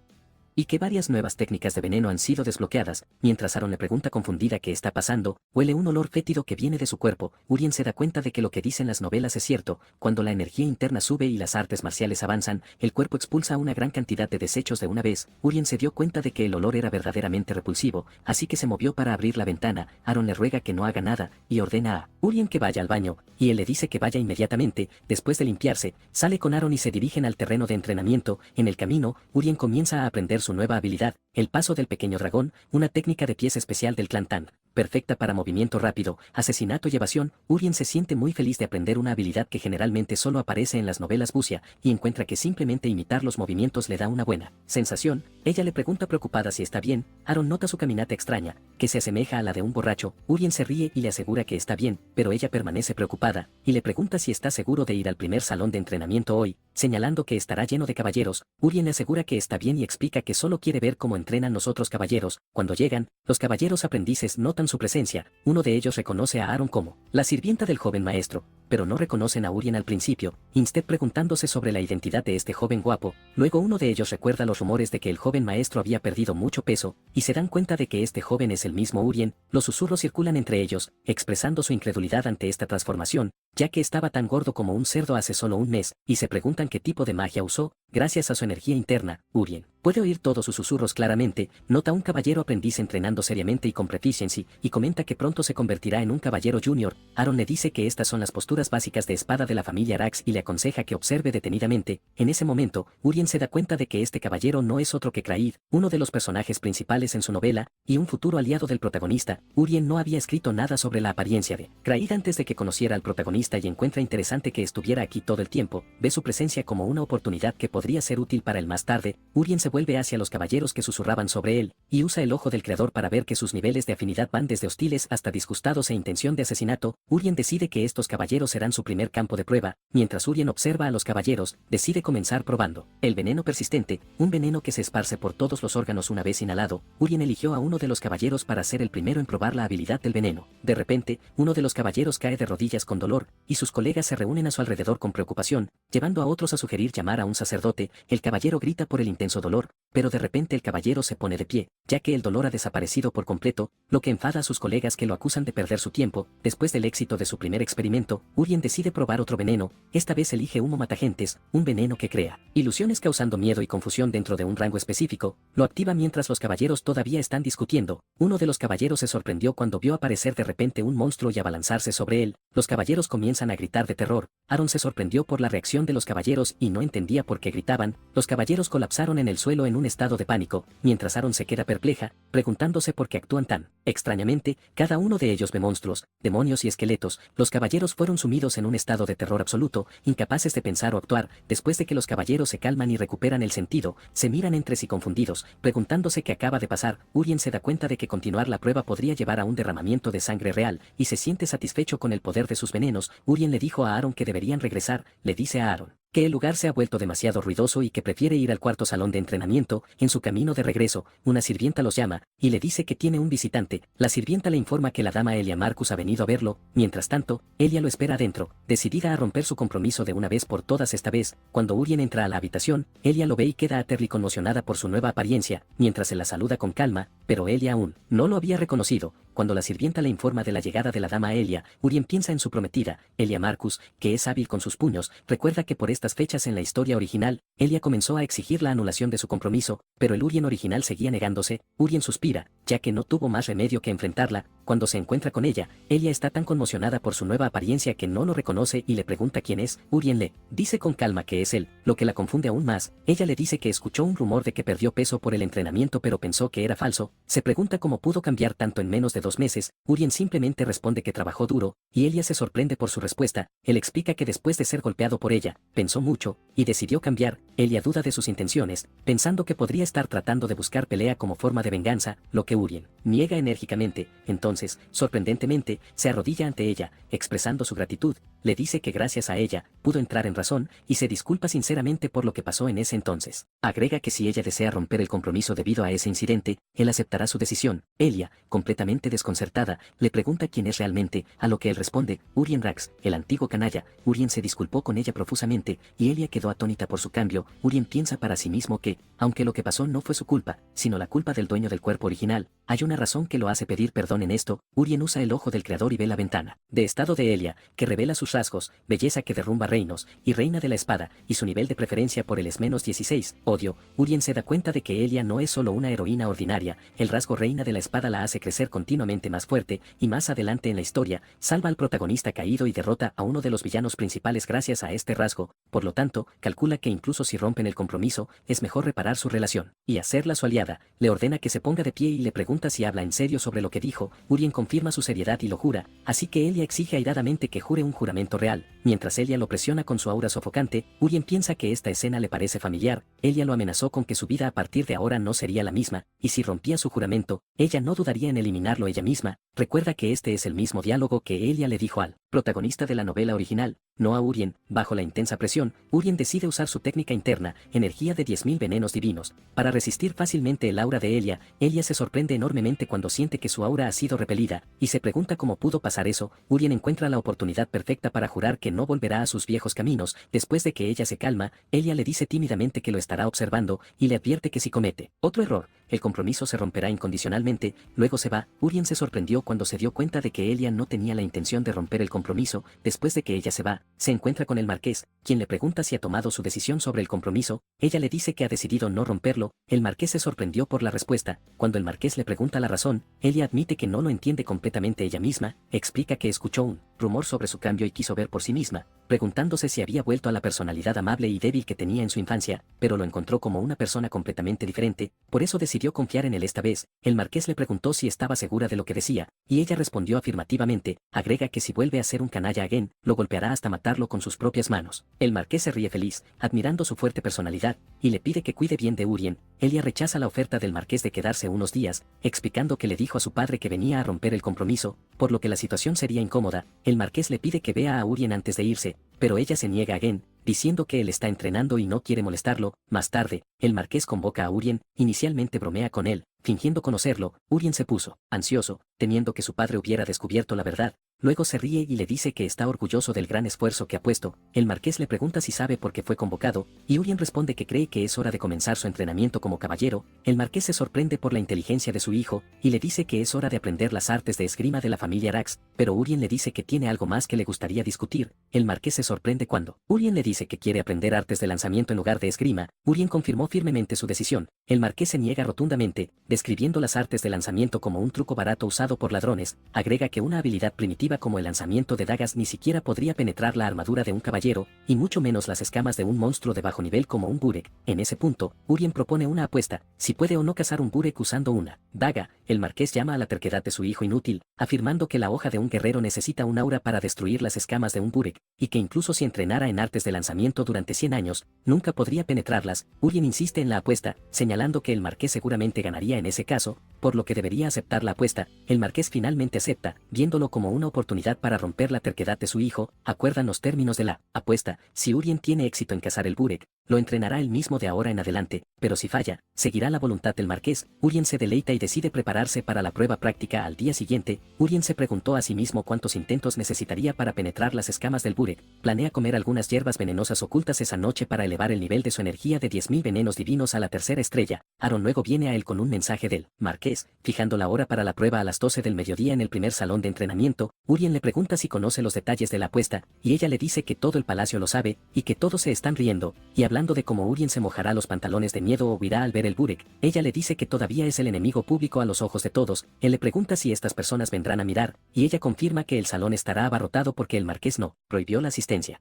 y que varias nuevas técnicas de veneno han sido desbloqueadas. Mientras Aaron le pregunta confundida qué está pasando, huele un olor fétido que viene de su cuerpo. Urien se da cuenta de que lo que dicen las novelas es cierto. Cuando la energía interna sube y las artes marciales avanzan, el cuerpo expulsa una gran cantidad de desechos de una vez. Urien se dio cuenta de que el olor era verdaderamente repulsivo, así que se movió para abrir la ventana. Aaron le ruega que no haga nada, y ordena a Urien que vaya al baño, y él le dice que vaya inmediatamente. Después de limpiarse, sale con Aaron y se dirigen al terreno de entrenamiento. En el camino, Urien comienza a aprender su nueva habilidad, el paso del pequeño dragón, una técnica de pies especial del clan Tang, perfecta para movimiento rápido, asesinato y evasión. Urien se siente muy feliz de aprender una habilidad que generalmente solo aparece en las novelas wuxia, y encuentra que simplemente imitar los movimientos le da una buena sensación. Ella le pregunta preocupada si está bien. Aaron nota su caminata extraña, que se asemeja a la de un borracho. Urien se ríe y le asegura que está bien, pero ella permanece preocupada, y le pregunta si está seguro de ir al primer salón de entrenamiento hoy, señalando que estará lleno de caballeros. Urien le asegura que está bien y explica que solo quiere ver cómo entrenan los otros caballeros. Cuando llegan, los caballeros aprendices notan su presencia. Uno de ellos reconoce a Aaron como la sirvienta del joven maestro. pero no reconocen a Urien al principio, instead preguntándose sobre la identidad de este joven guapo. Luego uno de ellos recuerda los rumores de que el joven maestro había perdido mucho peso, y se dan cuenta de que este joven es el mismo Urien. Los susurros circulan entre ellos, expresando su incredulidad ante esta transformación, ya que estaba tan gordo como un cerdo hace solo un mes, y se preguntan qué tipo de magia usó. Gracias a su energía interna, Urien puede oír todos sus susurros claramente. Nota un caballero aprendiz entrenando seriamente y con proficiency, y comenta que pronto se convertirá en un caballero junior. Aaron le dice que estas son las posturas básicas de espada de la familia Arax y le aconseja que observe detenidamente. En ese momento, Urien se da cuenta de que este caballero no es otro que Kraid, uno de los personajes principales en su novela, y un futuro aliado del protagonista. Urien no había escrito nada sobre la apariencia de Kraid antes de que conociera al protagonista y encuentra interesante que estuviera aquí todo el tiempo. Ve su presencia como una oportunidad que podría ser útil para él más tarde. Urien se vuelve hacia los caballeros que susurraban sobre él, y usa el ojo del creador para ver que sus niveles de afinidad van desde hostiles hasta disgustados e intención de asesinato. Urien decide que estos caballeros serán su primer campo de prueba. Mientras Urien observa a los caballeros, decide comenzar probando el veneno persistente, un veneno que se esparce por todos los órganos una vez inhalado. Urien eligió a uno de los caballeros para ser el primero en probar la habilidad del veneno. De repente, uno de los caballeros cae de rodillas con dolor, y sus colegas se reúnen a su alrededor con preocupación, llevando a otros a sugerir llamar a un sacerdote. El caballero grita por el intenso dolor, pero de repente el caballero se pone de pie, ya que el dolor ha desaparecido por completo, lo que enfada a sus colegas que lo acusan de perder su tiempo. Después del éxito de su primer experimento, Urien decide probar otro veneno. Esta vez elige humo matagentes, un veneno que crea ilusiones causando miedo y confusión dentro de un rango específico. Lo activa mientras los caballeros todavía están discutiendo. Uno de los caballeros se sorprendió cuando vio aparecer de repente un monstruo y abalanzarse sobre él. Los caballeros comienzan a gritar de terror. Aaron se sorprendió por la reacción de los caballeros y no entendía por qué gritaban. Los caballeros colapsaron en el suelo en un estado de pánico, mientras Aaron se queda perpleja, preguntándose por qué actúan tan extrañamente. Cada uno de ellos ve monstruos, demonios y esqueletos. Los caballeros fueron sumidos en un estado de terror absoluto, incapaces de pensar o actuar. Después de que los caballeros se calman y recuperan el sentido, se miran entre sí confundidos, preguntándose qué acaba de pasar. Urien se da cuenta de que continuar la prueba podría llevar a un derramamiento de sangre real, y se siente satisfecho con el poder de sus venenos. Urien le dijo a Aaron que deberían regresar. Le dice a Aaron que el lugar se ha vuelto demasiado ruidoso y que prefiere ir al cuarto salón de entrenamiento. En su camino de regreso, una sirvienta los llama, y le dice que tiene un visitante. La sirvienta le informa que la dama Elia Marcus ha venido a verlo. Mientras tanto, Elia lo espera adentro, decidida a romper su compromiso de una vez por todas. Esta vez, cuando Urien entra a la habitación, Elia lo ve y queda aterri conmocionada por su nueva apariencia, mientras se la saluda con calma, pero Elia aún no lo había reconocido. Cuando la sirvienta le informa de la llegada de la dama Elia, Urien piensa en su prometida, Elia Marcus, que es hábil con sus puños. Recuerda que por estas fechas en la historia original, Elia comenzó a exigir la anulación de su compromiso, pero el Urien original seguía negándose. Urien suspira, ya que no tuvo más remedio que enfrentarla. Cuando se encuentra con ella, Elia está tan conmocionada por su nueva apariencia que no lo reconoce y le pregunta quién es. Urien le dice con calma que es él, lo que la confunde aún más. Ella le dice que escuchó un rumor de que perdió peso por el entrenamiento pero pensó que era falso. Se pregunta cómo pudo cambiar tanto en menos de 2 meses. Urien simplemente responde que trabajó duro, y Elia se sorprende por su respuesta. Él explica que después de ser golpeado por ella, pensó mucho, y decidió cambiar. Elia duda de sus intenciones, pensando que podría estar tratando de buscar pelea como forma de venganza, lo que Urien niega enérgicamente. Entonces, sorprendentemente, se arrodilla ante ella, expresando su gratitud. Le dice que gracias a ella, pudo entrar en razón, y se disculpa sinceramente por lo que pasó en ese entonces. Agrega que si ella desea romper el compromiso debido a ese incidente, él aceptará su decisión. Elia, completamente desconcertada, le pregunta quién es realmente, a lo que él responde, Urien Rax, el antiguo canalla. Urien se disculpó con ella profusamente, y Elia quedó atónita por su cambio. Urien piensa para sí mismo que, aunque lo que pasó no fue su culpa, sino la culpa del dueño del cuerpo original, hay una razón que lo hace pedir perdón en esto. Urien usa el ojo del creador y ve la ventana de estado de Elia, que revela sus rasgos, belleza que derrumba reinos, y reina de la espada, y su nivel de preferencia por el es-16, odio. Urien se da cuenta de que Elia no es solo una heroína ordinaria, el rasgo reina de la espada la hace crecer continuamente más fuerte, y más adelante en la historia, salva al protagonista caído y derrota a uno de los villanos principales gracias a este rasgo. Por lo tanto, calcula que incluso si rompen el compromiso, es mejor reparar su relación, y hacerla su aliada. Le ordena que se ponga de pie y le pregunta si habla en serio sobre lo que dijo. Urien confirma su seriedad y lo jura, así que Elia exige airadamente que jure un juramento real. Mientras Elia lo presiona con su aura sofocante, Urien piensa que esta escena le parece familiar. Elia lo amenazó con que su vida a partir de ahora no sería la misma, y si rompía su juramento, ella no dudaría en eliminarlo ella misma. Recuerda que este es el mismo diálogo que Elia le dijo al protagonista de la novela original, no a Urien. Bajo la intensa presión, Urien decide usar su técnica interna, energía de 10.000 venenos divinos, para resistir fácilmente el aura de Elia. Elia se sorprende enormemente cuando siente que su aura ha sido repelida, y se pregunta cómo pudo pasar eso. Urien encuentra la oportunidad perfecta para jurar que no volverá a sus viejos caminos. Después de que ella se calma, Elia le dice tímidamente que lo estará observando, y le advierte que si comete otro error, el compromiso se romperá incondicionalmente. Luego se va. Urien se sorprendió cuando se dio cuenta de que Elia no tenía la intención de romper el compromiso. Después de que ella se va, se encuentra con el marqués, quien le pregunta si ha tomado su decisión sobre el compromiso. Ella le dice que ha decidido no romperlo. El marqués se sorprendió por la respuesta. Cuando el marqués le pregunta la razón, Elia admite que no lo entiende completamente ella misma. Explica que escuchó un rumor sobre su cambio y quiso ver por sí misma, preguntándose si había vuelto a la personalidad amable y débil que tenía en su infancia, pero lo encontró como una persona completamente diferente. Por eso decidió confiar en él esta vez. El marqués le preguntó si estaba segura de lo que decía, y ella respondió afirmativamente. Agrega que si vuelve a ser un canalla again, lo golpeará hasta matarlo con sus propias manos. El marqués se ríe feliz, admirando su fuerte personalidad, y le pide que cuide bien de Urien. Elia rechaza la oferta del marqués de quedarse unos días, explicando que le dijo a su padre que venía a romper el compromiso, por lo que la situación sería incómoda. El marqués le pide que vea a Urien antes de irse, pero ella se niega again, diciendo que él está entrenando y no quiere molestarlo. Más tarde, el marqués convoca a Urien, inicialmente bromea con él, fingiendo conocerlo. Urien se puso ansioso, temiendo que su padre hubiera descubierto la verdad. Luego se ríe y le dice que está orgulloso del gran esfuerzo que ha puesto. El marqués le pregunta si sabe por qué fue convocado, y Urien responde que cree que es hora de comenzar su entrenamiento como caballero. El marqués se sorprende por la inteligencia de su hijo, y le dice que es hora de aprender las artes de esgrima de la familia Arax, pero Urien le dice que tiene algo más que le gustaría discutir. El marqués se sorprende cuando Urien le dice que quiere aprender artes de lanzamiento en lugar de esgrima. Urien confirmó firmemente su decisión. El marqués se niega rotundamente, describiendo las artes de lanzamiento como un truco barato usado por ladrones. Agrega que una habilidad primitiva como el lanzamiento de dagas ni siquiera podría penetrar la armadura de un caballero, y mucho menos las escamas de un monstruo de bajo nivel como un burek. En ese punto, Urien propone una apuesta, si puede o no cazar un burek usando una daga. El marqués llama a la terquedad de su hijo inútil, afirmando que la hoja de un guerrero necesita un aura para destruir las escamas de un burek, y que incluso si entrenara en artes de lanzamiento durante 100 años, nunca podría penetrarlas. Urien insiste en la apuesta, señalando que el marqués seguramente ganaría en ese caso, por lo que debería aceptar la apuesta. El marqués finalmente acepta, viéndolo como una oportunidad para romper la terquedad de su hijo. Acuerdan los términos de la apuesta. Si Urien tiene éxito en cazar el burek, lo entrenará él mismo de ahora en adelante, pero si falla, seguirá la voluntad del marqués. Urien se deleita y decide prepararse para la prueba práctica. Al día siguiente, Urien se preguntó a sí mismo cuántos intentos necesitaría para penetrar las escamas del burek. Planea comer algunas hierbas venenosas ocultas esa noche para elevar el nivel de su energía de 10.000 venenos divinos a la tercera estrella. Aaron luego viene a él con un mensaje del marqués, fijando la hora para la prueba a las 12 del mediodía en el primer salón de entrenamiento. Urien le pregunta si conoce los detalles de la apuesta, y ella le dice que todo el palacio lo sabe, y que todos se están riendo, y hablando de cómo Urien se mojará los pantalones de miedo o huirá al ver el burek. Ella le dice que todavía es el enemigo público a los ojos de todos. Él le pregunta si estas personas vendrán a mirar, y ella confirma que el salón estará abarrotado porque el marqués no prohibió la asistencia.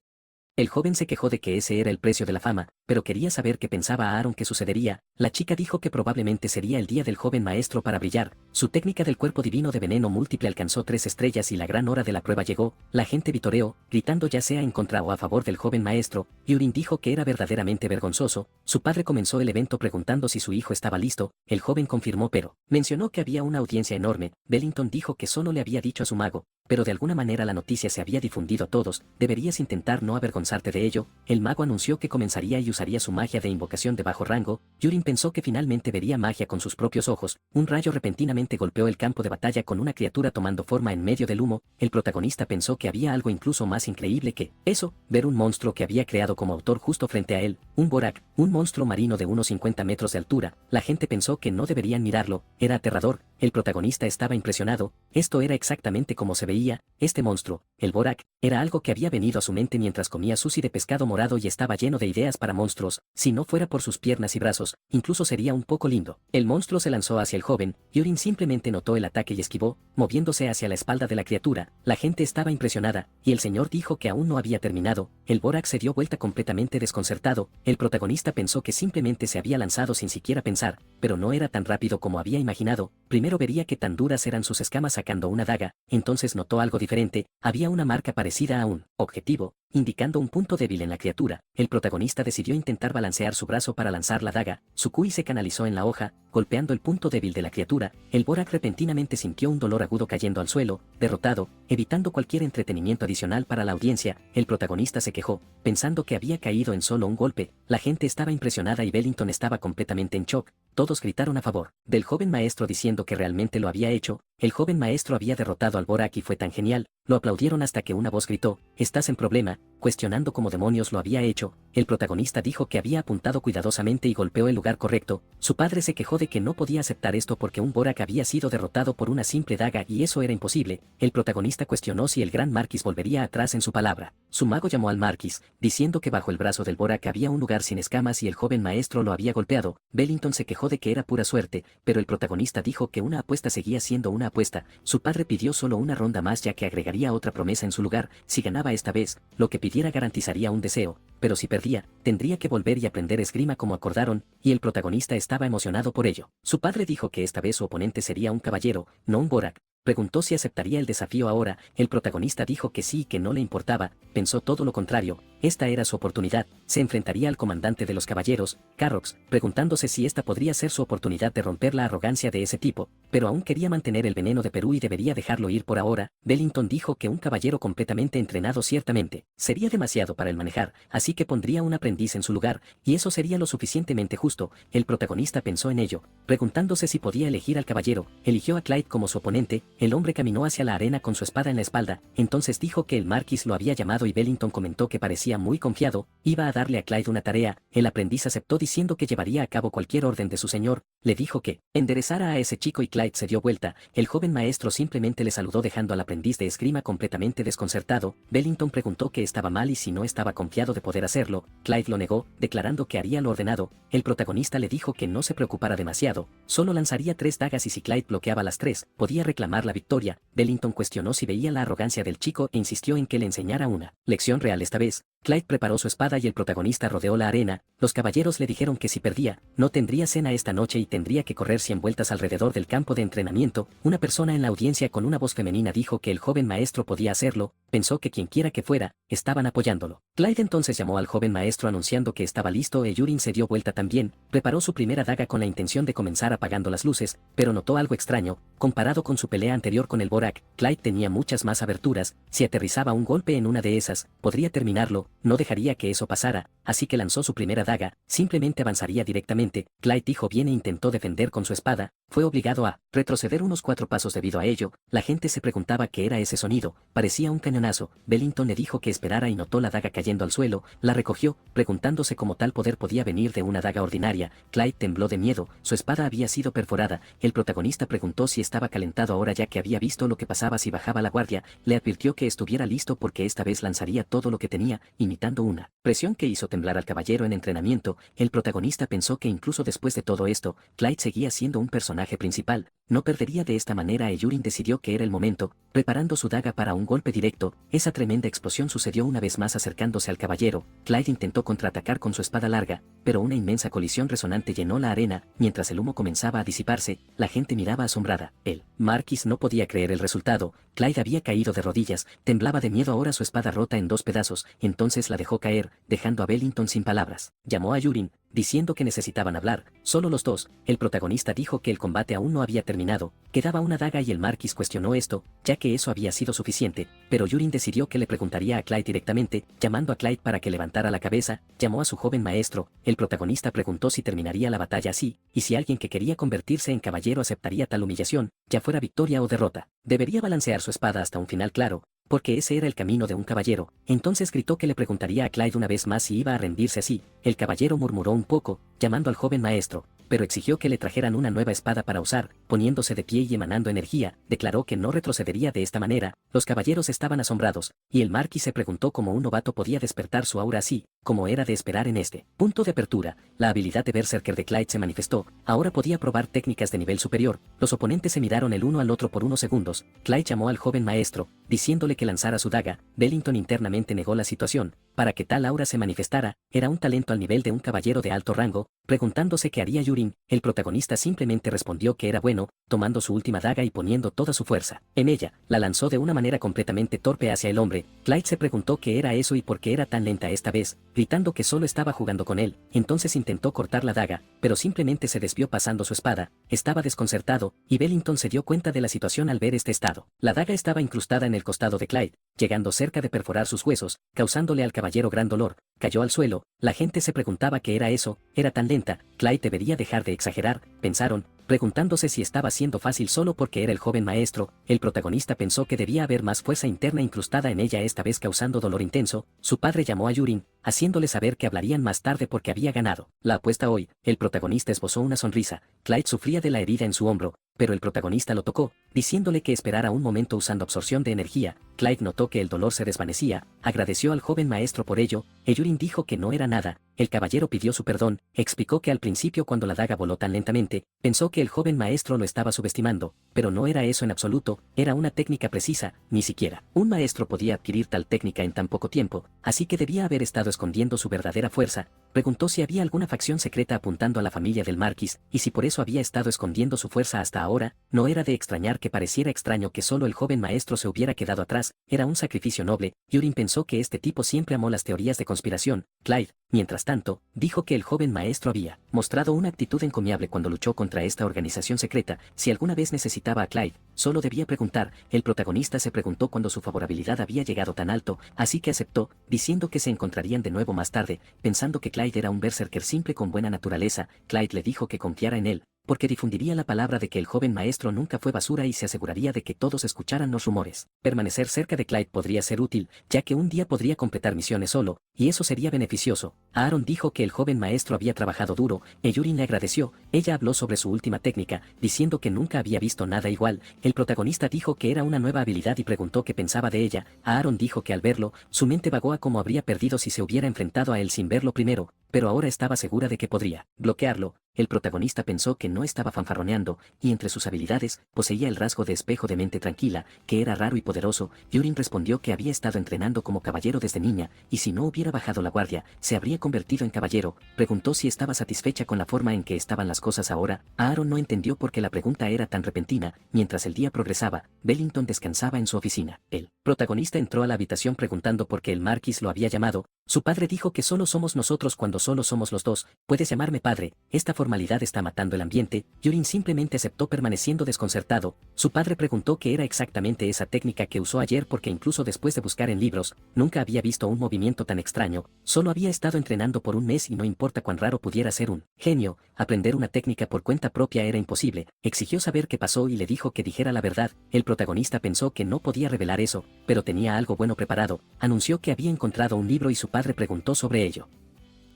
El joven se quejó de que ese era el precio de la fama, pero quería saber qué pensaba Aaron que sucedería. La chica dijo que probablemente sería el día del joven maestro para brillar. Su técnica del cuerpo divino de veneno múltiple alcanzó 3 estrellas y la gran hora de la prueba llegó. La gente vitoreó, gritando ya sea en contra o a favor del joven maestro. Urien dijo que era verdaderamente vergonzoso. Su padre comenzó el evento preguntando si su hijo estaba listo. El joven confirmó, pero mencionó que había una audiencia enorme. Bellington dijo que solo le había dicho a su mago, pero de alguna manera la noticia se había difundido a todos. Deberías intentar no avergonzarte de ello. El mago anunció que comenzaría y usaría su magia de invocación de bajo rango. Urien pensó que finalmente vería magia con sus propios ojos. Un rayo repentinamente golpeó el campo de batalla con una criatura tomando forma en medio del humo. El protagonista pensó que había algo incluso más increíble que eso, ver un monstruo que había creado como autor justo frente a él, un borak, un monstruo marino de unos 50 metros de altura. La gente pensó que no deberían mirarlo, era aterrador. El protagonista estaba impresionado. Esto era exactamente como se veía. Este monstruo, el borak, era algo que había venido a su mente mientras comía sushi de pescado morado y estaba lleno de ideas para monstruos. Si no fuera por sus piernas y brazos, incluso sería un poco lindo. El monstruo se lanzó hacia el joven, y Urien simplemente notó el ataque y esquivó, moviéndose hacia la espalda de la criatura. La gente estaba impresionada, y el señor dijo que aún no había terminado. El borak se dio vuelta completamente desconcertado. El protagonista pensó que simplemente se había lanzado sin siquiera pensar, pero no era tan rápido como había imaginado. Primero primero vería qué tan duras eran sus escamas sacando una daga, entonces notó algo diferente, había una marca parecida a un objetivo, indicando un punto débil en la criatura. El protagonista decidió intentar balancear su brazo para lanzar la daga, su Kui se canalizó en la hoja, golpeando el punto débil de la criatura. El Borak repentinamente sintió un dolor agudo cayendo al suelo, derrotado, evitando cualquier entretenimiento adicional para la audiencia. El protagonista se quejó, pensando que había caído en solo un golpe. La gente estaba impresionada y Bellington estaba completamente en shock. Todos gritaron a favor del joven maestro diciendo que realmente lo había hecho. El joven maestro había derrotado al Borak y fue tan genial. Lo aplaudieron hasta que una voz gritó, «¿Estás en problema?», cuestionando cómo demonios lo había hecho. El protagonista dijo que había apuntado cuidadosamente y golpeó el lugar correcto. Su padre se quejó de que no podía aceptar esto porque un Borak había sido derrotado por una simple daga y eso era imposible. El protagonista cuestionó si el gran Marquis volvería atrás en su palabra. Su mago llamó al Marquis, diciendo que bajo el brazo del Borak había un lugar sin escamas y el joven maestro lo había golpeado. Bellington se quejó de que era pura suerte, pero el protagonista dijo que una apuesta seguía siendo una apuesta. Su padre pidió solo una ronda más ya que agregaría otra promesa en su lugar. Si ganaba esta vez, lo que pidiera garantizaría un deseo, pero si perdía, tendría que volver y aprender esgrima como acordaron, y el protagonista estaba emocionado por ello. Su padre dijo que esta vez su oponente sería un caballero, no un Borak. Preguntó si aceptaría el desafío ahora. El protagonista dijo que sí y que no le importaba. Pensó todo lo contrario. Esta era su oportunidad. Se enfrentaría al comandante de los caballeros, Carrox, preguntándose si esta podría ser su oportunidad de romper la arrogancia de ese tipo, pero aún quería mantener el veneno de Perú y debería dejarlo ir por ahora. Bellington dijo que un caballero completamente entrenado ciertamente sería demasiado para él manejar, así que pondría un aprendiz en su lugar, y eso sería lo suficientemente justo. El protagonista pensó en ello, preguntándose si podía elegir al caballero. Eligió a Clyde como su oponente. El hombre caminó hacia la arena con su espada en la espalda, entonces dijo que el Marquis lo había llamado y Bellington comentó que parecía muy confiado, iba a darle a Clyde una tarea. El aprendiz aceptó diciendo que llevaría a cabo cualquier orden de su señor, le dijo que enderezara a ese chico y Clyde se dio vuelta. El joven maestro simplemente le saludó dejando al aprendiz de esgrima completamente desconcertado. Bellington preguntó que estaba mal y si no estaba confiado de poder hacerlo. Clyde lo negó, declarando que haría lo ordenado. El protagonista le dijo que no se preocupara demasiado, solo lanzaría 3 dagas y si Clyde bloqueaba las 3, podía reclamar la victoria. Bellington cuestionó si veía la arrogancia del chico e insistió en que le enseñara una lección real esta vez. Clyde preparó su espada y el protagonista rodeó la arena. Los caballeros le dijeron que si perdía, no tendría cena esta noche y tendría que correr 100 vueltas alrededor del campo de entrenamiento. Una persona en la audiencia con una voz femenina dijo que el joven maestro podía hacerlo. Pensó que quienquiera que fuera, estaban apoyándolo. Clyde entonces llamó al joven maestro anunciando que estaba listo e Yurin se dio vuelta también. Preparó su primera daga con la intención de comenzar apagando las luces, pero notó algo extraño. Comparado con su pelea anterior con el Borak, Clyde tenía muchas más aberturas. Si aterrizaba un golpe en una de esas, podría terminarlo. No dejaría que eso pasara, así que lanzó su primera daga, simplemente avanzaría directamente. Clyde dijo bien e intentó defender con su espada, fue obligado a retroceder unos 4 pasos debido a ello. La gente se preguntaba qué era ese sonido, parecía un cañonazo. Bellington le dijo que esperara y notó la daga cayendo al suelo, la recogió, preguntándose cómo tal poder podía venir de una daga ordinaria. Clyde tembló de miedo, su espada había sido perforada. El protagonista preguntó si estaba calentado ahora ya que había visto lo que pasaba si bajaba la guardia, le advirtió que estuviera listo porque esta vez lanzaría todo lo que tenía, imitando una presión que hizo temblar al caballero en entrenamiento. El protagonista pensó que incluso después de todo esto, Clyde seguía siendo un personaje principal, no perdería de esta manera. Yurin decidió que era el momento, preparando su daga para un golpe directo. Esa tremenda explosión sucedió una vez más acercándose al caballero. Clyde intentó contraatacar con su espada larga, pero una inmensa colisión resonante llenó la arena. Mientras el humo comenzaba a disiparse, la gente miraba asombrada. El Marquis no podía creer el resultado. Clyde había caído de rodillas, temblaba de miedo ahora, su espada rota en 2 pedazos, entonces la dejó caer, dejando a Bellington sin palabras. Llamó a Yurin, diciendo que necesitaban hablar, solo los dos. El protagonista dijo que el combate aún no había terminado, quedaba una daga y el Marquis cuestionó esto, ya que eso había sido suficiente, pero Yurin decidió que le preguntaría a Clyde directamente, llamando a Clyde para que levantara la cabeza. Llamó a su joven maestro. El protagonista preguntó si terminaría la batalla así, y si alguien que quería convertirse en caballero aceptaría tal humillación, ya fuera victoria o derrota. Debería balancear su espada hasta un final claro, porque ese era el camino de un caballero. Entonces gritó que le preguntaría a Clyde una vez más si iba a rendirse así. El caballero murmuró un poco, llamando al joven maestro, pero exigió que le trajeran una nueva espada para usar. Poniéndose de pie y emanando energía, declaró que no retrocedería de esta manera. Los caballeros estaban asombrados, y el Marquis se preguntó cómo un novato podía despertar su aura así, como era de esperar en este punto de apertura. La habilidad de Berserker de Clyde se manifestó, ahora podía probar técnicas de nivel superior. Los oponentes se miraron el uno al otro por unos segundos. Clyde llamó al joven maestro, diciéndole que lanzara su daga. Bellington internamente negó la situación. Para que tal aura se manifestara, era un talento al nivel de un caballero de alto rango. Preguntándose qué haría Yurin, el protagonista simplemente respondió que era bueno, tomando su última daga y poniendo toda su fuerza en ella. La lanzó de una manera completamente torpe hacia el hombre. Clyde se preguntó qué era eso y por qué era tan lenta esta vez, gritando que solo estaba jugando con él. Entonces intentó cortar la daga, pero simplemente se desvió pasando su espada. Estaba desconcertado, y Bellington se dio cuenta de la situación al ver este estado. La daga estaba incrustada en el costado de Clyde, llegando cerca de perforar sus huesos, causándole al caballero gran dolor. Cayó al suelo. La gente se preguntaba qué era eso. Era tan lenta. Clyde debería dejar de exagerar, pensaron, preguntándose si estaba siendo fácil solo porque era el joven maestro. El protagonista pensó que debía haber más fuerza interna incrustada en ella, esta vez causando dolor intenso. Su padre llamó a Yurin, haciéndole saber que hablarían más tarde porque había ganado la apuesta hoy. El protagonista esbozó una sonrisa. Clyde sufría de la herida en su hombro, pero el protagonista lo tocó, diciéndole que esperara un momento usando absorción de energía. Clyde notó que el dolor se desvanecía, agradeció al joven maestro por ello. Yurin dijo que no era nada. El caballero pidió su perdón, explicó que al principio cuando la daga voló tan lentamente, pensó que el joven maestro lo estaba subestimando, pero no era eso en absoluto, era una técnica precisa. Ni siquiera un maestro podía adquirir tal técnica en tan poco tiempo, así que debía haber estado escondiendo su verdadera fuerza. Preguntó si había alguna facción secreta apuntando a la familia del Marquis, y si por eso había estado escondiendo su fuerza hasta ahora. No era de extrañar que pareciera extraño que solo el joven maestro se hubiera quedado atrás, era un sacrificio noble. Yurin pensó que este tipo siempre amó las teorías de conspiración. Clyde, mientras tanto, dijo que el joven maestro había mostrado una actitud encomiable cuando luchó contra esta organización secreta. Si alguna vez necesitaba a Clyde, solo debía preguntar. El protagonista se preguntó cuando su favorabilidad había llegado tan alto, así que aceptó, diciendo que se encontrarían de nuevo más tarde, pensando que Clyde era un berserker simple con buena naturaleza. Clyde le dijo que confiara en él, porque difundiría la palabra de que el joven maestro nunca fue basura y se aseguraría de que todos escucharan los rumores. Permanecer cerca de Clyde podría ser útil, ya que un día podría completar misiones solo, y eso sería beneficioso. Aaron dijo que el joven maestro había trabajado duro, Yurin le agradeció. Ella habló sobre su última técnica, diciendo que nunca había visto nada igual. El protagonista dijo que era una nueva habilidad y preguntó qué pensaba de ella. Aaron dijo que al verlo, su mente vagó a cómo habría perdido si se hubiera enfrentado a él sin verlo primero, pero ahora estaba segura de que podría bloquearlo. El protagonista pensó que no estaba fanfarroneando, y entre sus habilidades, poseía el rasgo de espejo de mente tranquila, que era raro y poderoso. Yurin respondió que había estado entrenando como caballero desde niña, y si no hubiera bajado la guardia, se habría convertido en caballero. Preguntó si estaba satisfecha con la forma en que estaban las cosas ahora. Aaron no entendió por qué la pregunta era tan repentina. Mientras el día progresaba, Bellington descansaba en su oficina. El protagonista entró a la habitación preguntando por qué el Marquis lo había llamado. Su padre dijo que solo somos nosotros cuando solo somos los dos. Puedes llamarme padre. Esta formalidad está matando el ambiente. Yurin simplemente aceptó permaneciendo desconcertado. Su padre preguntó qué era exactamente esa técnica que usó ayer porque incluso después de buscar en libros, nunca había visto un movimiento tan extraño. Solo había estado entrenando por un mes y no importa cuán raro pudiera ser un genio, aprender una técnica por cuenta propia era imposible. Exigió saber qué pasó y le dijo que dijera la verdad. El protagonista pensó que no podía revelar eso, pero tenía algo bueno preparado. Anunció que había encontrado un libro y su padre preguntó sobre ello.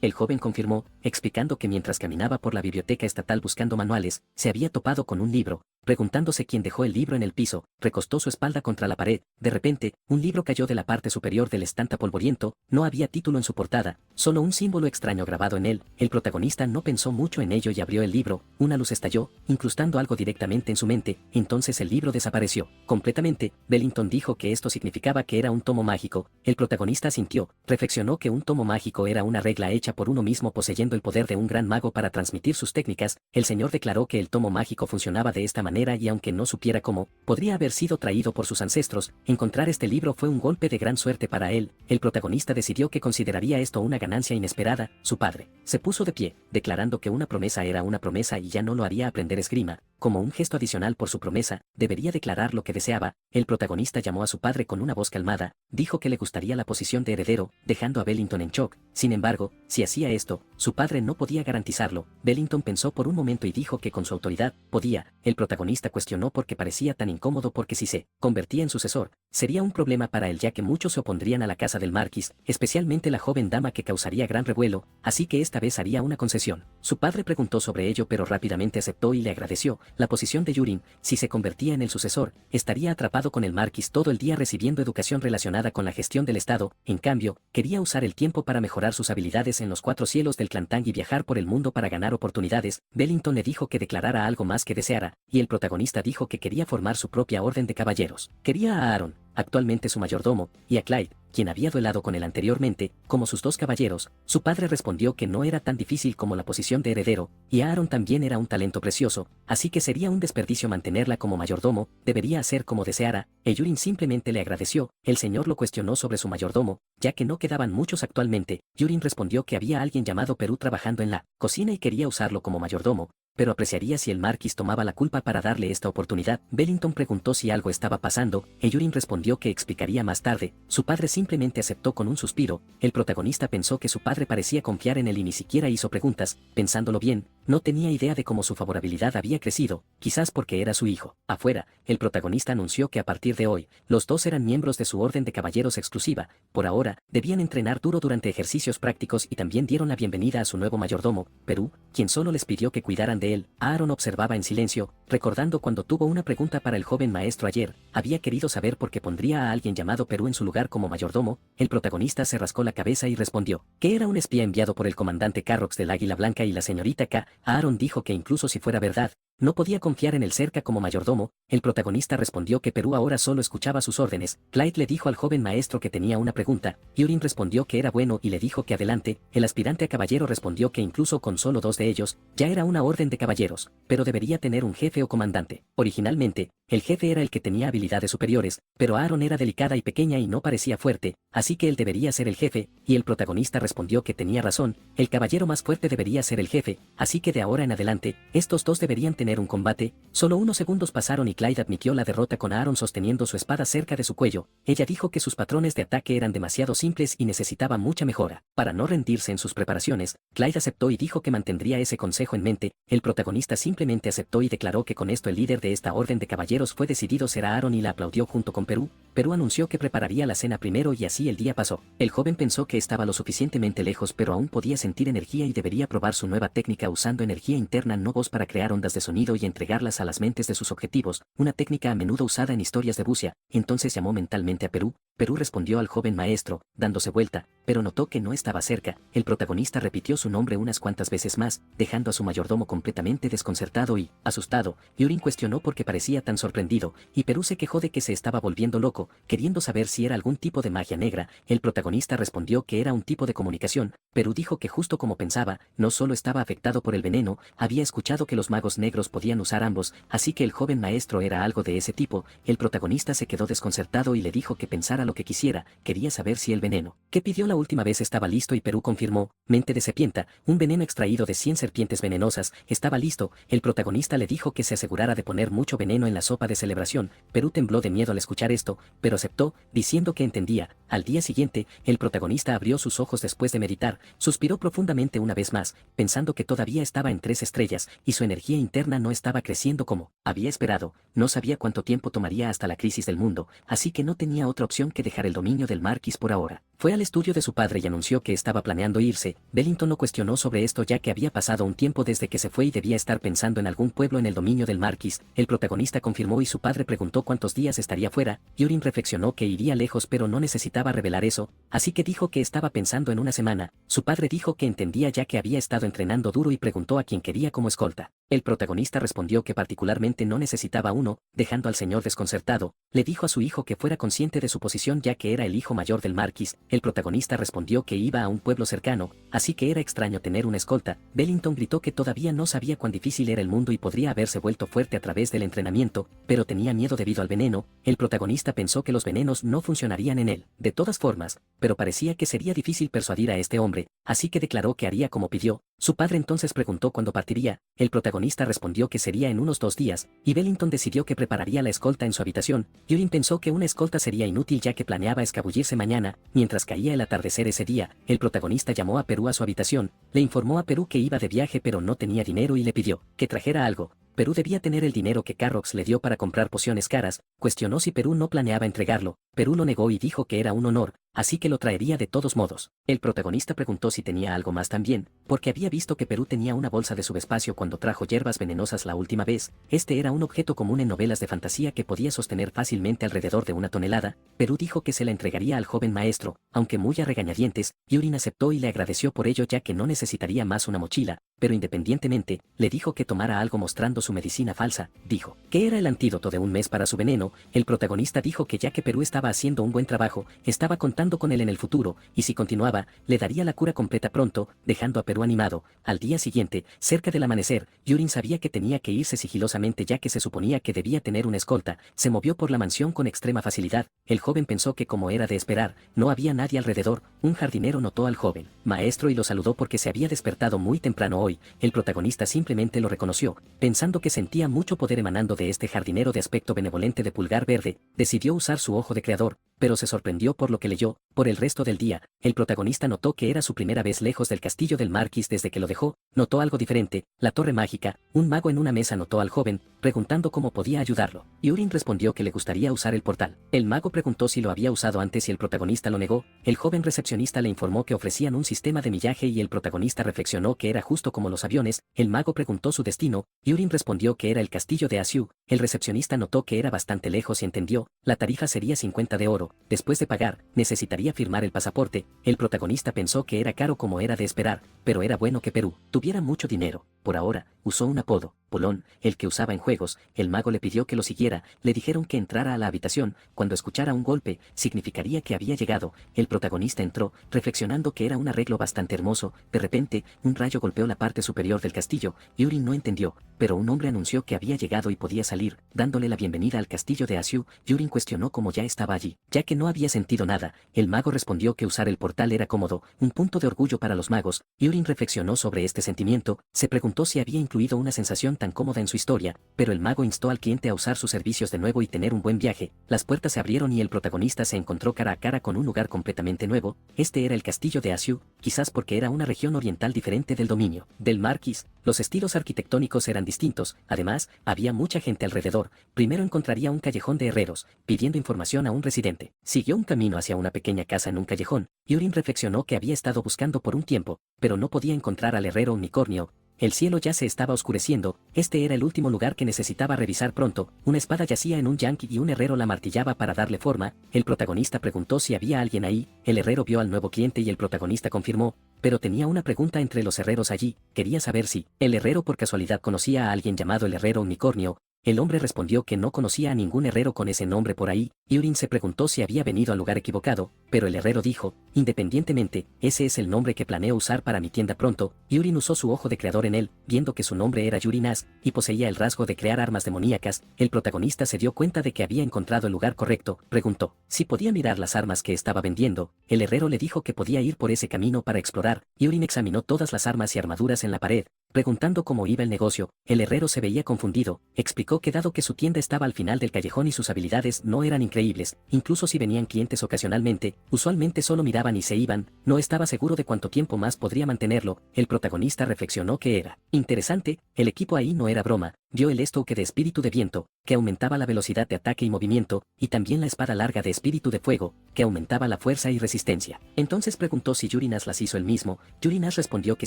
El joven confirmó, explicando que mientras caminaba por la biblioteca estatal buscando manuales, se había topado con un libro. Preguntándose quién dejó el libro en el piso, recostó su espalda contra la pared. De repente, un libro cayó de la parte superior del estante polvoriento. No había título en su portada, solo un símbolo extraño grabado en él. El protagonista no pensó mucho en ello y abrió el libro. Una luz estalló, incrustando algo directamente en su mente. Entonces el libro desapareció completamente. Bellington dijo que esto significaba que era un tomo mágico. El protagonista asintió, reflexionó que un tomo mágico era una regla hecha por uno mismo poseyendo el poder de un gran mago para transmitir sus técnicas. El señor declaró que el tomo mágico funcionaba de esta manera y aunque no supiera cómo, podría haber sido traído por sus ancestros. Encontrar este libro fue un golpe de gran suerte para él. El protagonista decidió que consideraría esto una ganancia inesperada. Su padre se puso de pie, declarando que una promesa era una promesa y ya no lo haría aprender esgrima. Como un gesto adicional por su promesa, debería declarar lo que deseaba. El protagonista llamó a su padre con una voz calmada, dijo que le gustaría la posición de heredero, dejando a Bellington en shock. Sin embargo, si hacía esto, su padre no podía garantizarlo. Bellington pensó por un momento y dijo que con su autoridad, podía. El protagonista cuestionó por qué parecía tan incómodo porque si se convertía en sucesor, sería un problema para él ya que muchos se opondrían a la casa del Marquis, especialmente la joven dama que causaría gran revuelo, así que esta vez haría una concesión. Su padre preguntó sobre ello pero rápidamente aceptó y le agradeció. La posición de Yurin, si se convertía en el sucesor, estaría atrapado con el Marquis todo el día recibiendo educación relacionada con la gestión del Estado. En cambio, quería usar el tiempo para mejorar sus habilidades en los cuatro cielos del clan Tang y viajar por el mundo para ganar oportunidades. Bellington le dijo que declarara algo más que deseara, y el protagonista dijo que quería formar su propia orden de caballeros. Quería a Aaron, actualmente su mayordomo, y a Clyde, quien había duelado con él anteriormente, como sus dos caballeros. Su padre respondió que no era tan difícil como la posición de heredero, y Aaron también era un talento precioso, así que sería un desperdicio mantenerla como mayordomo, debería hacer como deseara. Yurin simplemente le agradeció. El señor lo cuestionó sobre su mayordomo, ya que no quedaban muchos actualmente. Yurin respondió que había alguien llamado Perú trabajando en la cocina y quería usarlo como mayordomo, pero apreciaría si el marquis tomaba la culpa para darle esta oportunidad. Bellington preguntó si algo estaba pasando, e Yurin respondió que explicaría más tarde. Su padre simplemente aceptó con un suspiro. El protagonista pensó que su padre parecía confiar en él y ni siquiera hizo preguntas. Pensándolo bien, no tenía idea de cómo su favorabilidad había crecido, quizás porque era su hijo. Afuera, el protagonista anunció que a partir de hoy, los dos eran miembros de su orden de caballeros exclusiva. Por ahora, debían entrenar duro durante ejercicios prácticos y también dieron la bienvenida a su nuevo mayordomo, Perú, quien solo les pidió que cuidaran de él. Aaron observaba en silencio, recordando cuando tuvo una pregunta para el joven maestro ayer. Había querido saber por qué pondría a alguien llamado Perú en su lugar como mayordomo. El protagonista se rascó la cabeza y respondió que era un espía enviado por el comandante Carrox del Águila Blanca y la señorita K. Aaron dijo que incluso si fuera verdad, no podía confiar en el cerca como mayordomo. El protagonista respondió que Perú ahora solo escuchaba sus órdenes. Clyde le dijo al joven maestro que tenía una pregunta. Yurin respondió que era bueno y le dijo que adelante. El aspirante a caballero respondió que incluso con solo dos de ellos, ya era una orden de caballeros, pero debería tener un jefe o comandante. Originalmente, el jefe era el que tenía habilidades superiores, pero Aaron era delicada y pequeña y no parecía fuerte, así que él debería ser el jefe, y el protagonista respondió que tenía razón, el caballero más fuerte debería ser el jefe, así que de ahora en adelante, estos dos deberían tener un combate. Solo unos segundos pasaron y Clyde admitió la derrota con Aaron sosteniendo su espada cerca de su cuello. Ella dijo que sus patrones de ataque eran demasiado simples y necesitaba mucha mejora. Para no rendirse en sus preparaciones, Clyde aceptó y dijo que mantendría ese consejo en mente. El protagonista simplemente aceptó y declaró que con esto el líder de esta orden de caballeros fue decidido ser Aaron y la aplaudió junto con Perú. Perú anunció que prepararía la cena primero y así el día pasó. El joven pensó que estaba lo suficientemente lejos pero aún podía sentir energía y debería probar su nueva técnica usando energía interna no voz para crear ondas de sonido y entregarlas a las mentes de sus objetivos, una técnica a menudo usada en historias de Bucia. Entonces llamó mentalmente a Perú. Perú respondió al joven maestro, dándose vuelta, pero notó que no estaba cerca. El protagonista repitió su nombre unas cuantas veces más, dejando a su mayordomo completamente desconcertado y, asustado. Yurin cuestionó por qué parecía tan sorprendido, y Perú se quejó de que se estaba volviendo loco, queriendo saber si era algún tipo de magia negra. El protagonista respondió que era un tipo de comunicación. Perú dijo que justo como pensaba, no solo estaba afectado por el veneno, había escuchado que los magos negros podían usar ambos, así que el joven maestro era algo de ese tipo. El protagonista se quedó desconcertado y le dijo que pensara lo que quisiera, quería saber si el veneno que pidió la última vez estaba listo y Perú confirmó, mente de serpiente, un veneno extraído de 100 serpientes venenosas, estaba listo. El protagonista le dijo que se asegurara de poner mucho veneno en la sopa de celebración. Perú tembló de miedo al escuchar esto, pero aceptó, diciendo que entendía. Al día siguiente, el protagonista abrió sus ojos después de meditar, suspiró profundamente una vez más, pensando que todavía estaba en 3 estrellas, y su energía interna no estaba creciendo como había esperado. No sabía cuánto tiempo tomaría hasta la crisis del mundo, así que no tenía otra opción que dejar el dominio del marquis por ahora. Fue al estudio de su padre y anunció que estaba planeando irse. Bellington no cuestionó sobre esto ya que había pasado un tiempo desde que se fue y debía estar pensando en algún pueblo en el dominio del marquis. El protagonista confirmó y su padre preguntó cuántos días estaría fuera. Yurin reflexionó que iría lejos pero no necesitaba revelar eso, así que dijo que estaba pensando en una semana. Su padre dijo que entendía ya que había estado entrenando duro y preguntó a quién quería como escolta. El protagonista respondió que particularmente no necesitaba uno, dejando al señor desconcertado. Le dijo a su hijo que fuera consciente de su posición ya que era el hijo mayor del marquis. El protagonista respondió que iba a un pueblo cercano, así que era extraño tener una escolta. Bellington gritó que todavía no sabía cuán difícil era el mundo y podría haberse vuelto fuerte a través del entrenamiento, pero tenía miedo debido al veneno. El protagonista pensó que los venenos no funcionarían en él, de todas formas, pero parecía que sería difícil persuadir a este hombre, así que declaró que haría como pidió. Su padre entonces preguntó cuándo partiría. El protagonista respondió que sería en unos 2 días, y Bellington decidió que prepararía la escolta en su habitación. Yurin pensó que una escolta sería inútil ya que planeaba escabullirse mañana. Mientras caía el atardecer ese día, el protagonista llamó a Perú a su habitación, le informó a Perú que iba de viaje pero no tenía dinero y le pidió que trajera algo. Perú debía tener el dinero que Carrox le dio para comprar pociones caras. Cuestionó si Perú no planeaba entregarlo. Perú lo negó y dijo que era un honor, así que lo traería de todos modos. El protagonista preguntó si tenía algo más también, porque había visto que Perú tenía una bolsa de subespacio cuando trajo hierbas venenosas la última vez. Este era un objeto común en novelas de fantasía que podía sostener fácilmente alrededor de 1 tonelada. Perú dijo que se la entregaría al joven maestro, aunque muy a regañadientes. Yurin aceptó y le agradeció por ello ya que no necesitaría más una mochila, pero independientemente, le dijo que tomara algo mostrando su medicina falsa. Dijo que era el antídoto de un mes para su veneno. El protagonista dijo que ya que Perú estaba haciendo un buen trabajo, estaba contando con él en el futuro, y si continuaba, le daría la cura completa pronto, dejando a Perú animado. Al día siguiente, cerca del amanecer, Yurin sabía que tenía que irse sigilosamente ya que se suponía que debía tener una escolta. Se movió por la mansión con extrema facilidad. El joven pensó que, como era de esperar, no había nadie alrededor. Un jardinero notó al joven maestro y lo saludó porque se había despertado muy temprano hoy. El protagonista simplemente lo reconoció, pensando que sentía mucho poder emanando de este jardinero de aspecto benevolente de pulgar verde. Decidió usar su ojo de creador, pero se sorprendió por lo que leyó. Por el resto del día, el protagonista notó que era su primera vez lejos del castillo del Marquis desde que lo dejó. Notó algo diferente, la torre mágica. Un mago en una mesa notó al joven, preguntando cómo podía ayudarlo. Yurin respondió que le gustaría usar el portal. El mago preguntó si lo había usado antes y el protagonista lo negó. El joven recepcionista le informó que ofrecían un sistema de millaje y el protagonista reflexionó que era justo como los aviones. El mago preguntó su destino. Yurin respondió que era el castillo de Asiu. El recepcionista notó que era bastante lejos y entendió. La tarifa sería 50 de oro. Después de pagar, necesitaría firmar el pasaporte. El protagonista pensó que era caro como era de esperar, pero era bueno que Perú tuviera mucho dinero. Por ahora, usó un apodo, Polón, el que usaba en juegos. El mago le pidió que lo siguiera. Le dijeron que entrara a la habitación. Cuando escuchara un golpe, significaría que había llegado. El protagonista entró, reflexionando que era un arreglo bastante hermoso. De repente, un rayo golpeó la parte superior del castillo. Yurin no entendió, pero un hombre anunció que había llegado y podía salir, dándole la bienvenida al castillo de Asiu. Yurin cuestionó cómo ya estaba allí, ya que no había sentido nada. El mago respondió que usar el portal era cómodo, un punto de orgullo para los magos. Yurin reflexionó sobre este sentimiento, se preguntó si había incluido una sensación tan cómoda en su historia, pero el mago instó al cliente a usar sus servicios de nuevo y tener un buen viaje. Las puertas se abrieron y el protagonista se encontró cara a cara con un lugar completamente nuevo. Este era el castillo de Asiu, quizás porque era una región oriental diferente del dominio del Marquis. Los estilos arquitectónicos eran distintos, además, había mucha gente alrededor. Primero encontraría un callejón de herreros, pidiendo información a un residente. Siguió un camino hacia una pequeña casa en un callejón. Yurin reflexionó que había estado buscando por un tiempo, pero no podía encontrar al herrero unicornio. El cielo ya se estaba oscureciendo. Este era el último lugar que necesitaba revisar pronto. Una espada yacía en un yanqui y un herrero la martillaba para darle forma. El protagonista preguntó si había alguien ahí. El herrero vio al nuevo cliente y el protagonista confirmó, pero tenía una pregunta entre los herreros allí. Quería saber si el herrero por casualidad conocía a alguien llamado el herrero unicornio. El hombre respondió que no conocía a ningún herrero con ese nombre por ahí. Yurin se preguntó si había venido al lugar equivocado, pero el herrero dijo, independientemente, ese es el nombre que planeo usar para mi tienda pronto. Yurin usó su ojo de creador en él, viendo que su nombre era Yurinas, y poseía el rasgo de crear armas demoníacas. El protagonista se dio cuenta de que había encontrado el lugar correcto. Preguntó si podía mirar las armas que estaba vendiendo. El herrero le dijo que podía ir por ese camino para explorar. Yurin examinó todas las armas y armaduras en la pared, preguntando cómo iba el negocio. El herrero se veía confundido. Explicó que dado que su tienda estaba al final del callejón y sus habilidades no eran increíbles, incluso si venían clientes ocasionalmente, usualmente solo miraban y se iban, no estaba seguro de cuánto tiempo más podría mantenerlo. El protagonista reflexionó que era interesante, el equipo ahí no era broma. Vio el estoque de espíritu de viento, que aumentaba la velocidad de ataque y movimiento, y también la espada larga de espíritu de fuego, que aumentaba la fuerza y resistencia. Entonces preguntó si Yurinas las hizo él mismo. Yurinas respondió que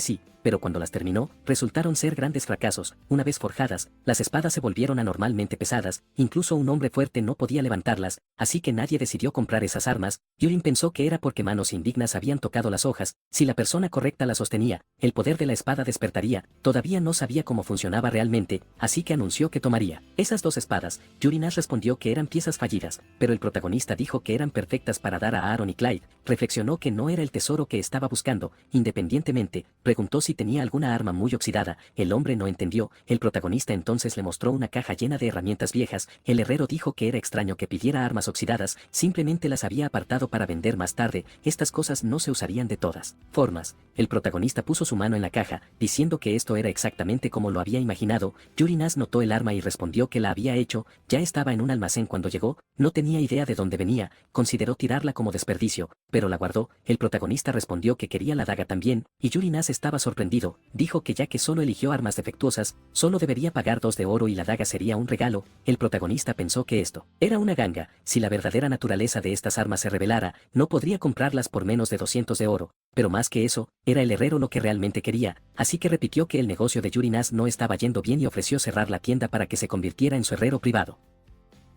sí, pero cuando las terminó, resultaron ser grandes fracasos. Una vez forjadas, las espadas se volvieron anormalmente pesadas, incluso un hombre fuerte no podía levantarlas, así que nadie decidió comprar esas armas. Yurin pensó que era porque manos indignas habían tocado las hojas. Si la persona correcta la sostenía, el poder de la espada despertaría. Todavía no sabía cómo funcionaba realmente, así que anunció que tomaría esas dos espadas. Yurinas respondió que eran piezas fallidas, pero el protagonista dijo que eran perfectas para dar a Aaron y Clyde. Reflexionó que no era el tesoro que estaba buscando. Independientemente, preguntó si tenía alguna arma muy oxidada. El hombre no entendió. El protagonista entonces le mostró una caja llena de herramientas viejas. El herrero dijo que era extraño que pidiera armas oxidadas, simplemente las había apartado para vender más tarde. Estas cosas no se usarían de todas formas. El protagonista puso su mano en la caja, diciendo que esto era exactamente como lo había imaginado. Yurinas Nas notó el arma y respondió que la había hecho, ya estaba en un almacén cuando llegó, no tenía idea de dónde venía, consideró tirarla como desperdicio, pero la guardó. El protagonista respondió que quería la daga también, y Yuri Nas estaba sorprendido, dijo que ya que solo eligió armas defectuosas, solo debería pagar 2 de oro y la daga sería un regalo. El protagonista pensó que esto era una ganga, si la verdadera naturaleza de estas armas se revelara, no podría comprarlas por menos de 200 de oro, pero más que eso, era el herrero lo que realmente quería, así que repitió que el negocio de Yuri Nas no estaba yendo bien y ofreció cerrar la tienda para que se convirtiera en su herrero privado.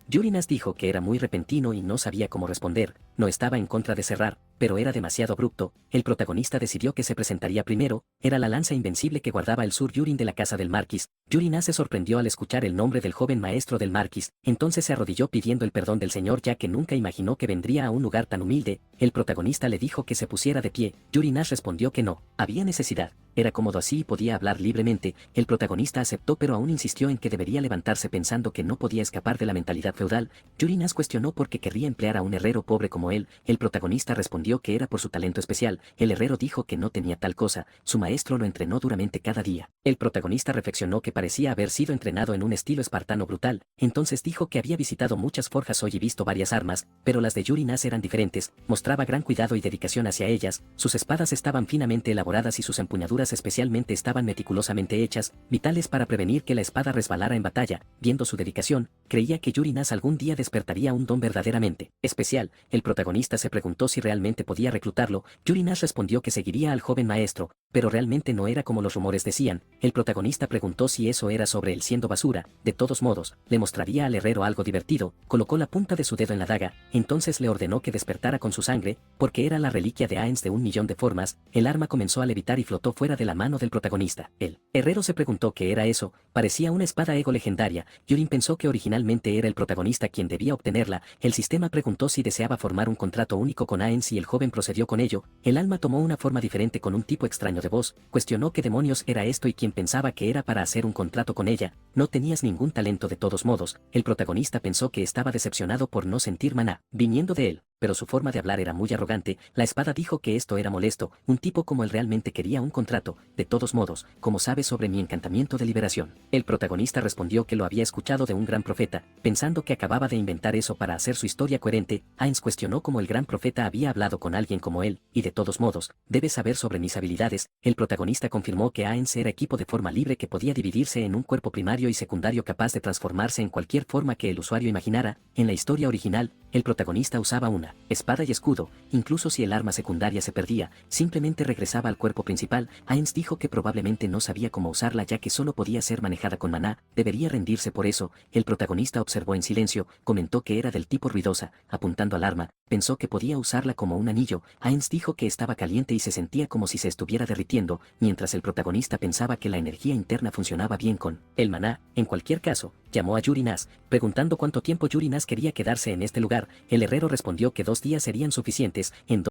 Yuri Nas dijo que era muy repentino y no sabía cómo responder, no estaba en contra de cerrar, pero era demasiado abrupto. El protagonista decidió que se presentaría primero, era la lanza invencible que guardaba el Sur Yurin de la casa del Marquis. Yuri Nas se sorprendió al escuchar el nombre del joven maestro del Marquis, entonces se arrodilló pidiendo el perdón del señor ya que nunca imaginó que vendría a un lugar tan humilde. El protagonista le dijo que se pusiera de pie, Yuri Nas respondió que no, había necesidad, era cómodo así y podía hablar libremente. El protagonista aceptó pero aún insistió en que debería levantarse pensando que no podía escapar de la mentalidad feudal. Yuri Nas cuestionó por qué querría emplear a un herrero pobre como él. El protagonista respondió que era por su talento especial. El herrero dijo que no tenía tal cosa, su maestro lo entrenó duramente cada día. El protagonista reflexionó que parecía haber sido entrenado en un estilo espartano brutal, entonces dijo que había visitado muchas forjas hoy y visto varias armas, pero las de Yuri Nas eran diferentes, mostraba gran cuidado y dedicación hacia ellas, sus espadas estaban finamente elaboradas y sus empuñaduras especialmente estaban meticulosamente hechas, vitales para prevenir que la espada resbalara en batalla. Viendo su dedicación, creía que Yuri Nas algún día despertaría un don verdaderamente especial. El protagonista se preguntó si realmente podía reclutarlo. Yuri Nas respondió que seguiría al joven maestro, pero realmente no era como los rumores decían. El protagonista preguntó si eso era sobre él siendo basura. De todos modos, le mostraría al herrero algo divertido. Colocó la punta de su dedo en la daga, entonces le ordenó que despertara con su sangre, porque era la reliquia de Aens de 1.000.000 de formas. El arma comenzó a levitar y flotó fuera de la mano del protagonista. El herrero se preguntó qué era eso, parecía una espada ego legendaria. Yurin pensó que originalmente era el protagonista quien debía obtenerla. El sistema preguntó si deseaba formar un contrato único con Aens y el joven procedió con ello. El alma tomó una forma diferente con un tipo extraño de voz, cuestionó qué demonios era esto y quien pensaba que era para hacer un contrato con ella. No tenías ningún talento de todos modos. El protagonista pensó que estaba decepcionado por no sentir maná viniendo de él, pero su forma de hablar era muy arrogante. La espada dijo que esto era molesto, un tipo como él realmente quería un contrato. De todos modos, ¿cómo sabes sobre mi encantamiento de liberación? El protagonista respondió que lo había escuchado de un gran profeta, pensando que acababa de inventar eso para hacer su historia coherente. Aens cuestionó cómo el gran profeta había hablado con alguien como él, y de todos modos, debes saber sobre mis habilidades. El protagonista confirmó que Aens era equipo de forma libre que podía dividirse en un cuerpo primario y secundario capaz de transformarse en cualquier forma que el usuario imaginara. En la historia original, el protagonista usaba una espada y escudo, incluso si el arma secundaria se perdía, simplemente regresaba al cuerpo principal. Aens dijo que probablemente no sabía cómo usarla ya que solo podía ser manejada con maná, debería rendirse por eso. El protagonista observó en silencio, comentó que era del tipo ruidosa, apuntando al arma, pensó que podía usarla como un anillo. Aens dijo que estaba caliente y se sentía como si se estuviera derritiendo, mientras el protagonista pensaba que la energía interna funcionaba bien con el maná. En cualquier caso, llamó a Yuri Nas, preguntando cuánto tiempo Yuri Nas quería quedarse en este lugar. El herrero respondió que 2 días serían suficientes. En